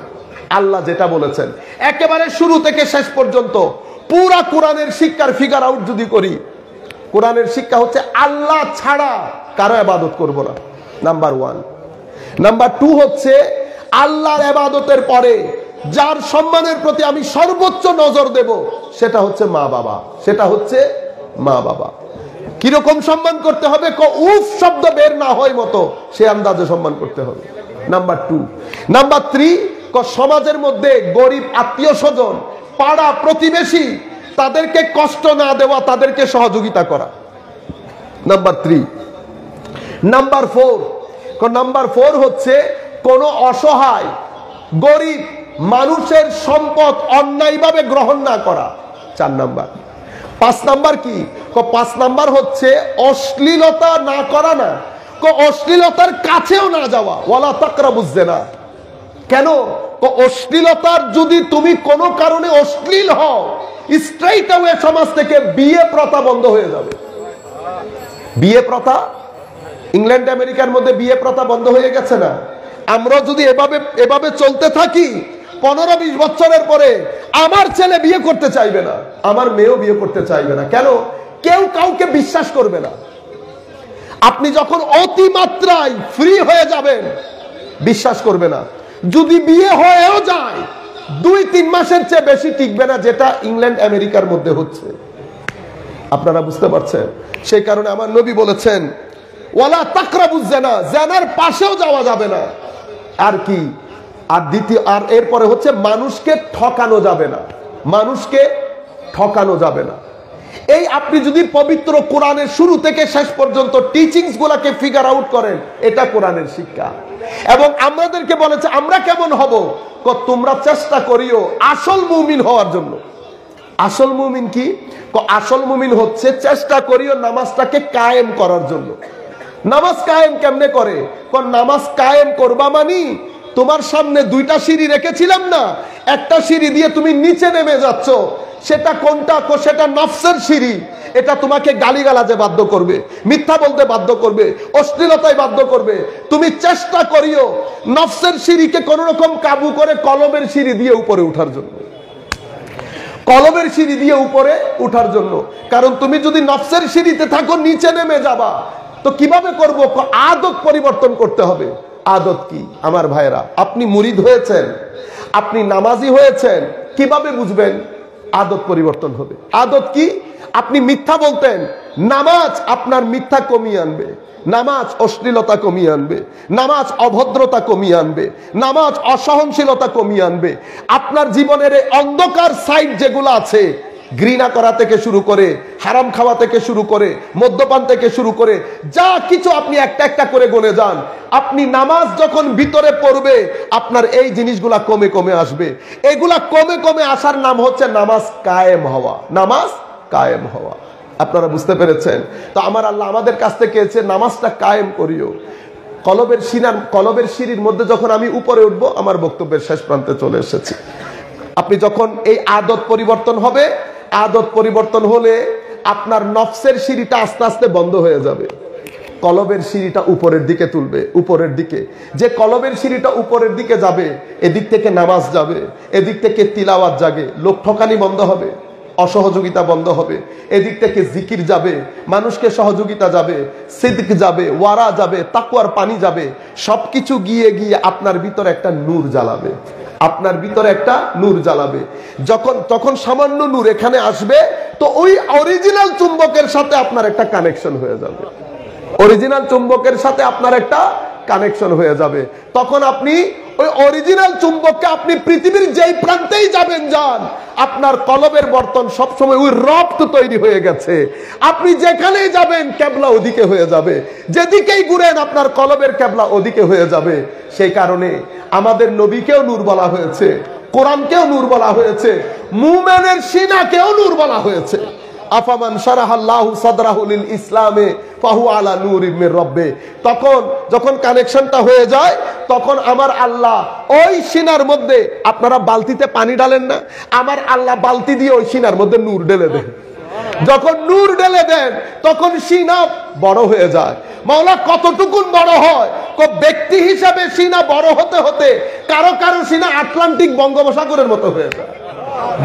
আল্লাহ যেটা বলেছেন একেবারে শুরু থেকে শেষ পর্যন্ত পুরা কোরআনের শিক্ষার ফিগার আউট যদি করি, কোরআনের শিক্ষা হচ্ছে আল্লাহ ছাড়া কারো ইবাদত করব না, নাম্বার 1। নাম্বার 2 হচ্ছে আল্লাহর ইবাদতের পরে যার সম্মানের প্রতি আমি সর্বোচ্চ নজর দেব সেটা হচ্ছে মা বাবা, সেটা হচ্ছে মা বাবা। কিরকম সম্মান করতে হবে? উফ শব্দ বের না হয় মতো সে আন্দাজে সম্মান করতে হবে, নাম্বার 2। নাম্বার 3, সমাজের মধ্যে গরিব আত্মীয় স্বজন, পাড়া প্রতিবেশী, তাদেরকে কষ্ট না দেওয়া, তাদেরকে সহযোগিতা করা, নাম্বার 3। নাম্বার 4 হচ্ছে কোন অসহায় গরিব মানুষের সম্পদ অন্যায়ভাবে গ্রহণ না করা, 4 নাম্বার। 5 নাম্বার কি? 5 নাম্বার হচ্ছে অশ্লীলতা না করা, না অশ্লীলতার কাছেও না যাওয়া, ওয়ালা তাকরাবুজ জিনা। কেন? অশ্লীলতার যদি তুমি কোনো কারণে অশ্লীল হও, স্ট্রেইট অ্যাওয়ে সমাজ থেকে বিয়ে প্রথা বন্ধ হয়ে যাবে। বিয়ে প্রথা ইংল্যান্ড আমেরিকার মধ্যে বিয়ে প্রথা বন্ধ হয়ে গেছে না? আমরা যদি এভাবে চলতে থাকি 15-20 বছরের পরে আমার ছেলে বিয়ে করতে চাইবে না, আমার মেয়েও বিয়ে করতে চাইবে না। কেন? কেউ কাউকে বিশ্বাস করবে না। আপনি যখন অতিমাত্রায় ফ্রি হয়ে যাবেন বিশ্বাস করবে না। যদি বিয়ে হয়েও যায় 2-3 মাসের চেয়ে বেশি টিকবে না, যেটা ইংল্যান্ড আমেরিকার মধ্যে হচ্ছে। আপনারা বুঝতে পারছেন? সেই কারণে আমার নবী বলেছেন ওয়ালা তাকরাবুজ জিনা, জিনার পাশেও যাওয়া যাবে না। আর কি? আর এরপরে হচ্ছে মানুষকে ঠকানো যাবে না, মানুষকে ঠকানো যাবে না। এই আপনি যদি পবিত্র কোরআনের শুরু থেকে শেষ পর্যন্ত টিচিংস গুলাকে ফিগার আউট করেন, এটা কোরআনের শিক্ষা। এবং আমাদেরকে বলেছে আমরা কেমন হব? তোমরা চেষ্টা করিও আসল মুমিন হওয়ার জন্য। আসল মুমিন কি? আসল মুমিন হচ্ছে চেষ্টা করিও নামাজটাকে কায়েম করার জন্য। নামাজ কায়েম কেমনে করে? নামাজ কায়েম করবা মানি তোমার সামনে 2টা সিঁড়ি রেখেছিলাম না, একটা সিঁড়ি দিয়ে তুমি নিচে নেমে যাচ্ছ, সেটা কোনটা? সেটা নফসের সিঁড়ি। এটা তোমাকে গালিগালাজে বাধ্য করবে, মিথ্যা বলতে বাধ্য করবে, অশ্লীলতায় বাধ্য করবে। তুমি চেষ্টা করিও নফসের সিঁড়িকে কোন রকম কাবু করে কলবের সিঁড়ি দিয়ে উপরে উঠার জন্য, কলবের সিঁড়ি দিয়ে উপরে উঠার জন্য। কারণ তুমি যদি নফসের সিঁড়িতে থাকো নিচে নেমে যাবা। তো কিভাবে করব? আদত পরিবর্তন করতে হবে। আদত কি? আমার ভাইরা, আপনি মুরিদ হয়েছেন, আপনি নামাজি হয়েছেন, কিভাবে বুঝবেন আদত পরিবর্তন হবে? আদত কি? আপনি মিথ্যা বলতেন, নামাজ আপনার মিথ্যা কমিয়ে আনবে, নামাজ অশ্লীলতা কমিয়ে আনবে, নামাজ অভদ্রতা কমিয়ে আনবে, নামাজ অসহনশীলতা কমিয়ে আনবে। আপনার জীবনের এই অন্ধকার সাইড যেগুলো আছে, ঘৃণা করা থেকে শুরু করে, হারাম খাওয়া থেকে শুরু করে, মদ্যপান থেকে শুরু করে, যা কিছু আপনি একটা একটা করে গনে যান। আপনি নামাজ যখন ভিতরে পড়বে আপনার এই জিনিসগুলা কমে কমে আসবে। এগুলা কমে কমে আসার নাম হচ্ছে নামাজ কায়েম হওয়া, নামাজ কায়েম হওয়া। আপনারা বুঝতে পেরেছেন? তো আমার আল্লাহ আমাদের কাছ থেকে চেয়েছে নামাজটা কায়েম করিও। কলবের সিঁড়ির মধ্যে যখন আমি উপরে উঠবো, আমার বক্তব্যের শেষ প্রান্তে চলে এসেছি। আপনি যখন এই আদত পরিবর্তন হবে, আদত পরিবর্তন হলে আপনার নফসের সিঁড়িটা আস্তে আস্তে বন্ধ হয়ে যাবে, কলবের সিঁড়িটা উপরের দিকে তুলবে, উপরের দিকে। যে কলবের সিঁড়িটা উপরের দিকে যাবে, এদিক থেকে নামাজ যাবে, এদিক থেকে তিলাওয়াত জাগে, লোক ঠকানি বন্ধ হবে, অসহযোগিতা বন্ধ হবে, এদিক থেকে জিকির যাবে, মানুষকে সহযোগিতা যাবে, সিদক যাবে, ওয়ারা যাবে, তাকওয়ার পানি যাবে। সবকিছু গিয়ে গিয়ে আপনার ভিতরে একটা নূর জ্বালাবে, আপনার ভিতরে একটা নূর জ্বালাবে। তখন সামান্য নূর এখানে আসবে, তো ওই অরিজিনাল চুম্বকের সাথে আপনার একটা কানেকশন হয়ে যাবে, অরিজিনাল চুম্বকের সাথে আপনার একটা কানেকশন হয়ে যাবে। তখন আপনি ওই অরিজিনাল চুম্বককে আপনি পৃথিবীর যেই প্রান্তেই যাবেন যান, আপনার কলবের বর্তন সবসময় ওই রপ্ত তৈরি হয়ে গেছে। আপনি যেখানেই যাবেন কেবলা ওদিকে হয়ে যাবে, যেদিকেই ঘুরেন আপনার কলবের কেবলা ওদিকে হয়ে যাবে। সেই কারণে আমাদের নবীকেও নূর বলা হয়েছে, কোরআনকেও নূর বলা হয়েছে, মুমিনের সিনাকেও নূর বলা হয়েছে। আফামান শারাহাল্লাহু সাদরাহু লিল ইসলামে ফাহু আলা নূরিম মির রাব্বে। তখন যখন কানেকশনটা হয়ে যায়, তখন আমার আল্লাহ ওই সিনার মধ্যে, আপনারা বালতিতে পানি ঢালেন না, আমার আল্লাহ বালতি দিয়ে ওই সিনার মধ্যে নূর ঢেলে দেন। যখন নূর ঢেলে দেন তখন সিনা বড় হয়ে যায়। মাওলা কতটুকুন বড় হয়? ব্যক্তি হিসাবে সিনা বড় হতে হতে কারো কারো সিনা আটলান্টিক বঙ্গোপসাগরের মতো হয়ে যায়।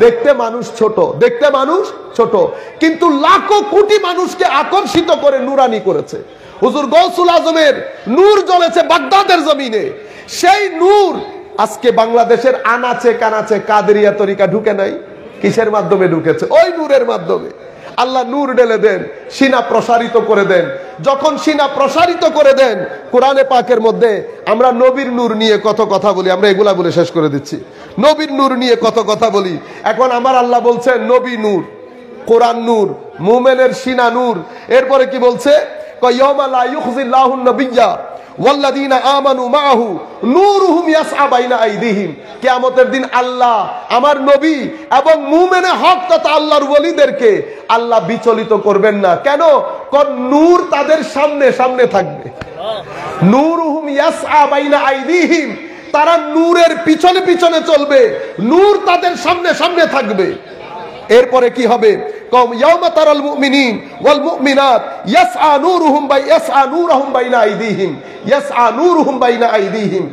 দেখতে মানুষ ছোট, দেখতে মানুষ ছোট, কিন্তু লাখো কোটি মানুষকে আকর্ষিত করে নুরানি করেছে। হুজুর গৌসুল আজমের নূর জ্বলেছে বাগদাদের জমিনে। সেই নূর আজকে বাংলাদেশের আনাচে কানাচে কাদেরিয়া তরিকা ঢুকে নাই। কিসের মাধ্যমে ঢুকেছে? ওই নূরের মাধ্যমে। আল্লাহ নূর ঢেলে দেন, সিনা প্রসারিত করে দেন। যখন সিনা প্রসারিত করে দেন, কোরআনে পাকের মধ্যে আমরা নবীর নূর নিয়ে কত কথা বলি, আমরা এগুলা বলে শেষ করে দিচ্ছি। নবীর নূর নিয়ে কত কথা বলি। এখন আমার আল্লাহ বলছেন নবী নূর, কোরআন নূর, মুমিনের সিনা নূর। এরপরে কি বলছে? ইয়াউমা লা ইউখজিল্লাহুন নাবিয়্যা ওয়াল্লাযীনা আমানু মাআহু নূরুহুম ইয়াসআ বাইনা আইদিহিম। কিয়ামতের দিন আল্লাহ আমার নবী এবং মুমিনে হক তথা আল্লাহর ওলিদেরকে আল্লাহ বিচলিত করবেন না। কেন? কারণ নূর তাদের সামনে সামনে থাকবে। নূরুহুম ইয়াসআ বাইনা আইদিহিম, তারা নূরের পিছনে পিছনে চলবে, নূর তাদের সামনে সামনে থাকবে। এরপরে কি হবে? ইয়াউমা তারাল মুমিনিন ওয়াল মুমিনাত ইয়াসআ নূরুহুম ইয়াসআ নূরুহুম বাইনা আইদিহিম ইয়াসআ নূরুহুম বাইনা আইদিহিম।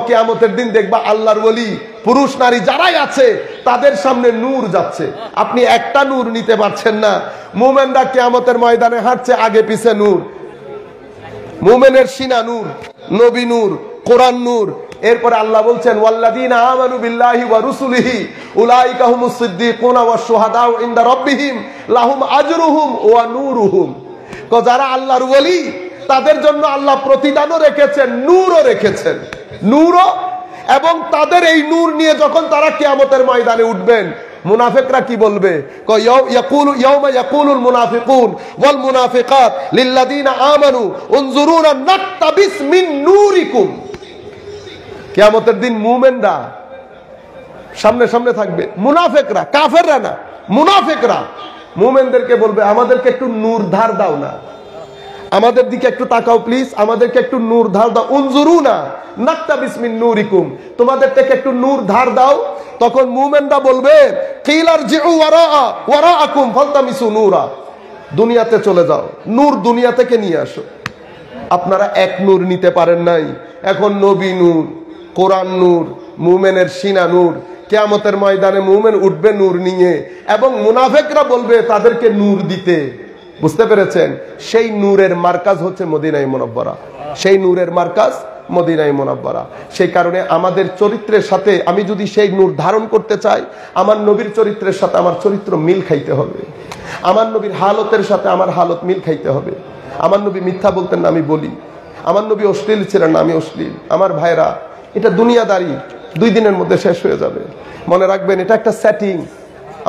কিয়ামতের দিন দেখবা আল্লাহর ওলি পুরুষ নারী যারাই আছে তাদের সামনে নূর যাচ্ছে। আপনি একটা নূর নিতে পারছেন না। মুমিনরা কিয়ামতের ময়দানে হাঁটছে, আগে পিছে নূর। মুমিনের সিনা নূর, নবী নূর, কোরআন নূর। এরপরে আল্লাহ বলছেন ওয়াল্লাযীনা আমানু বিল্লাহি ওয়া রুসুলিহি উলাইকা হুমুস সিদ্দিকুনা ওয়াশ শুহাদাউ ইনদা রাব্বিহিম লাহুম আজরুহুম ওয়া নূরুহুম। যারা আল্লাহর ওলি তাদের জন্য আল্লাহ প্রতিদানও রেখেছেন, নূরও রেখেছেন, নূরও। এবং তাদের এই নূর নিয়ে যখন তারা কিয়ামতের ময়দানে উঠবেন, মুনাফিকরা কি বলবে? ইয়াউমা ইয়াকুলুল মুনাফিকুন ওয়াল মুনাফিকাত লিল্লাযীনা আমানু উনজুরুনা নাকতাবিস মিন নূরিকুম। কিয়ামতের দিন মুমিনরা সামনে সামনে থাকবে, মুনাফিকরা, কাফেররা না, মুনাফিকরা মুমিনদেরকে বলবে আমাদেরকে একটু নূর ধার দাও না, আমাদের দিকে একটু তাকাও প্লিজ, আমাদেরকে একটু নূর ধার দাও। উনজুরুনা নাকতাবিস মিন নূরিকুম, তোমাদের থেকে একটু নূর ধার দাও। তখন মুমিনরা বলবে কিলারজিউ ওয়ারাআকুম ফালতামিসু নূরা, দুনিয়াতে চলে যাও, নূর দুনিয়া থেকে নিয়ে আসো। আপনারা এক নূর নিতে পারেন নাই, এখন নবী নূর, কোরআন নূর, মুমিনের সিনা নূর। কিয়ামতের ময়দানে মুমিন উঠবে নূর নিয়ে, এবং মুনাফিকরা বলবে তাদেরকে নূর দিতে। বুঝতে পেরেছেন? সেই নূরের মার্কাজ হচ্ছে মদিনায়ে মুনাওয়ারা, সেই নূরের মার্কাজ মদিনায়ে মুনাওয়ারা। সেই কারণে আমাদের চরিত্রের সাথে আমি যদি সেই নূর ধারণ করতে চাই, আমার নবীর চরিত্রের সাথে আমার চরিত্র মিল খাইতে হবে, আমার নবীর হালতের সাথে আমার হালত মিল খাইতে হবে। আমার নবী মিথ্যা বলতেন না, আমি বলি। আমার নবী অশ্লীল ছিলেন না, আমি অশ্লীল। আমার ভাইরা, এটা দুনিয়াদারি 2 দিনের মধ্যে শেষ হয়ে যাবে। মনে রাখবেন, এটা একটা সেটিং।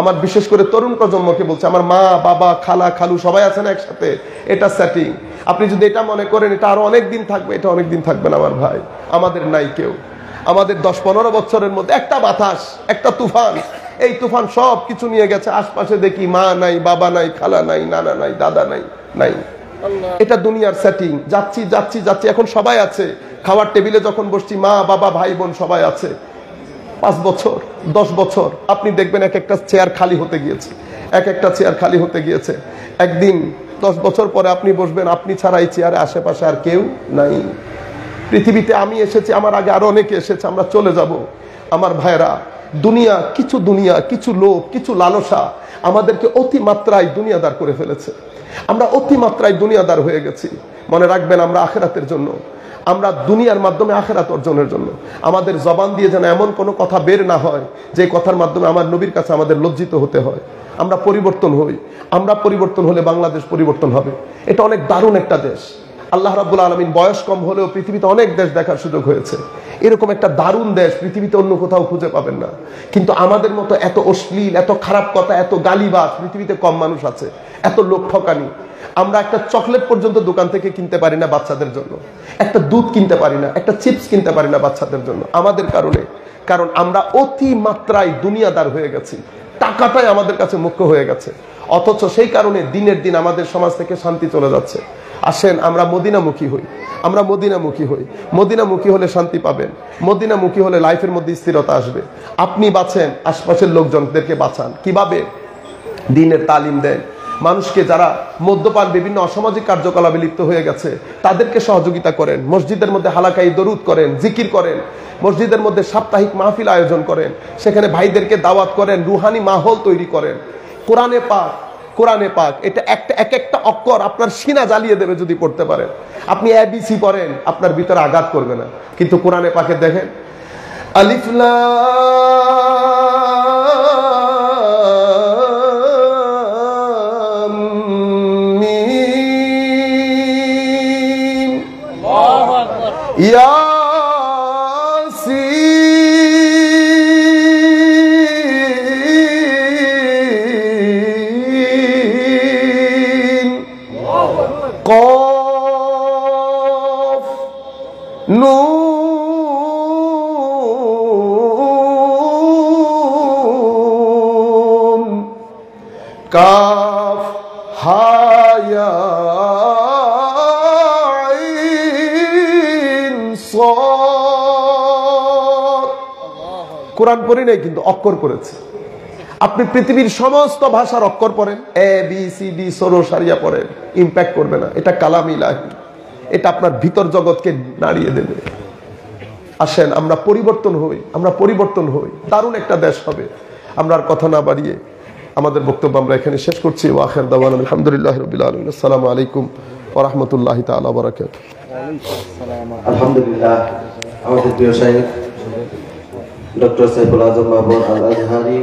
আমার বিশেষ করে তরুণ প্রজন্মকে বলছে, আমার মা বাবা খালা খালু সবাই আছেন একসাথে, এটা সেটিং। আপনি যদি এটা মনে করেন এটা আরো অনেক দিন থাকবে, এটা অনেক দিন থাকবে না আমার ভাই। আমাদের নাই কেউ। আমাদের 10-15 বছরের মধ্যে একটা বাতাস, একটা তুফান, এই তুফান সব কিছু নিয়ে গেছে। আশপাশে দেখি মা নাই, বাবা নাই, খালা নাই, নানা নাই, দাদা নাই, নাই। এটা দুনিয়ার সেটিং। যাচ্ছি যাচ্ছি যাচ্ছি, এখন সবাই আছে। খাওয়ার টেবিলে যখন বসছি, মা বাবা ভাই বোন সবাই আছে। 5 বছর 10 বছর আপনি দেখবেন এক একটা চেয়ার খালি হতে গিয়েছে, এক একটা চেয়ার খালি হতে গিয়েছে। একদিন 10 বছর পরে আপনি বসবেন, আপনি ছাড়া এই চেয়ারে আশেপাশে আর কেউ নাই। পৃথিবীতে আমি এসেছি, আমার আগে আরো অনেকে এসেছে, আমরা চলে যাব। আমার ভাইরা, দুনিয়া, কিছু লোভ, কিছু লালসা আমাদেরকে অতিমাত্রায় দুনিয়াদার করে ফেলেছে। আমরা অতিমাত্রায় দুনিয়াদার হয়ে গেছি। মনে রাখবেন, আমরা আখিরাতের জন্য, আমরা দুনিয়ার মাধ্যমে আখিরাত অর্জনের জন্য আমাদের জবান দিয়ে যেন এমন কোনো কথা বের না হয় যে কথার মাধ্যমে আমার নবীর কাছে আমাদের লজ্জিত হতে হয়। আমরা পরিবর্তন হই। আমরা পরিবর্তন হলে বাংলাদেশ পরিবর্তন হবে। এটা অনেক দারুণ একটা দেশ। আল্লাহ রাব্বুল আলামিন বয়স কম হলেও পৃথিবীতে অনেক দেশ দেখার সুযোগ হয়েছে। এরকম একটা দারুণ দেশ পৃথিবীতে অন্য কোথাও খুঁজে পাবেন না। কিন্তু আমাদের মতো এত অশ্লীল, এত খারাপ কথা, এত গালিবাজ পৃথিবীতে কম মানুষ আছে, এত লোক ঠকানি। আমরা একটা চকলেট পর্যন্ত দোকান থেকে কিনতে পারি না বাচ্চাদের জন্য, একটা দুধ কিনতে পারি না, একটা চিপস কিনতে পারি না বাচ্চাদের জন্য, আমাদের কারণে। কারণ আমরা অতি মাত্রায় দুনিয়াদার হয়ে গেছি, টাকাটাই আমাদের কাছে মুখ্য হয়ে গেছে। অথচ সেই কারণে দিনের দিন আমাদের সমাজ থেকে শান্তি চলে যাচ্ছে। আসেন আমরা মদিনামুখী হই, আমরা মদিনামুখী হই। মদিনামুখী হলে শান্তি পাবেন, মদিনামুখী হলে লাইফের মধ্যে স্থিরতা আসবে। আপনি বাঁচেন, আশপাশের লোকজনদেরকে বাঁচান। কিভাবে? দ্বীনের তালিম দেন মানুষকে, যারা মদ্যপান বিভিন্ন অসামাজিক কার্যকলাপে লিপ্ত হয়ে গেছে তাদেরকে সহযোগিতা করেন। মসজিদের মধ্যে হালাকাই দরুদ করেন, জিকির করেন। মসজিদের মধ্যে সাপ্তাহিক মাহফিল আয়োজন করেন, সেখানে ভাইদেরকে দাওয়াত করেন, রুহানি মাহল তৈরি করেন। কোরআনে পাক, কোরআনে পাক এটা এক একটা অক্ষর আপনার সিনা জ্বালিয়ে দেবে যদি পড়তে পারেন। আপনি ABC পড়েন, আপনার ভিতরে আঘাত করবে না। কিন্তু কোরআনে পাকে দেখেন আলিফ লাম মিম, আল্লাহু আকবার, ইয়াসিন, কফ নুন কাফ হা ইয়া আইন সাদ। কোরআন পড়ি নাই কিন্তু অক্ষর পড়েছে। আপনি পৃথিবীর সমস্ত ভাষার অক্ষর পড়েন, ABCD সরো সারিয়া পড়েন, ইম্প্যাক্ট করবে না। এটা কালাম ইলাহি, এটা আপনার ভিতর জগৎকে নাড়িয়ে দেবে। আসেন আমরা পরিবর্তন হই, আমরা পরিবর্তন হই, দারুণ একটা দেশ হবে। আমরা আর কথা না বাড়িয়ে আমাদের বক্তব্য আমরা এখানে শেষ করছি। ওয়া আখির দাওয়ানা আলহামদুলিল্লাহি রাব্বিল আলামিন। আসসালামু আলাইকুম ওয়া রাহমাতুল্লাহি তাআলা ওয়া বারাকাতুহু। আলহামদুলিল্লাহ, আমাদের প্রিয় শাইখ ডক্টর সাইফুল আজম মাহবুব আল আজহারি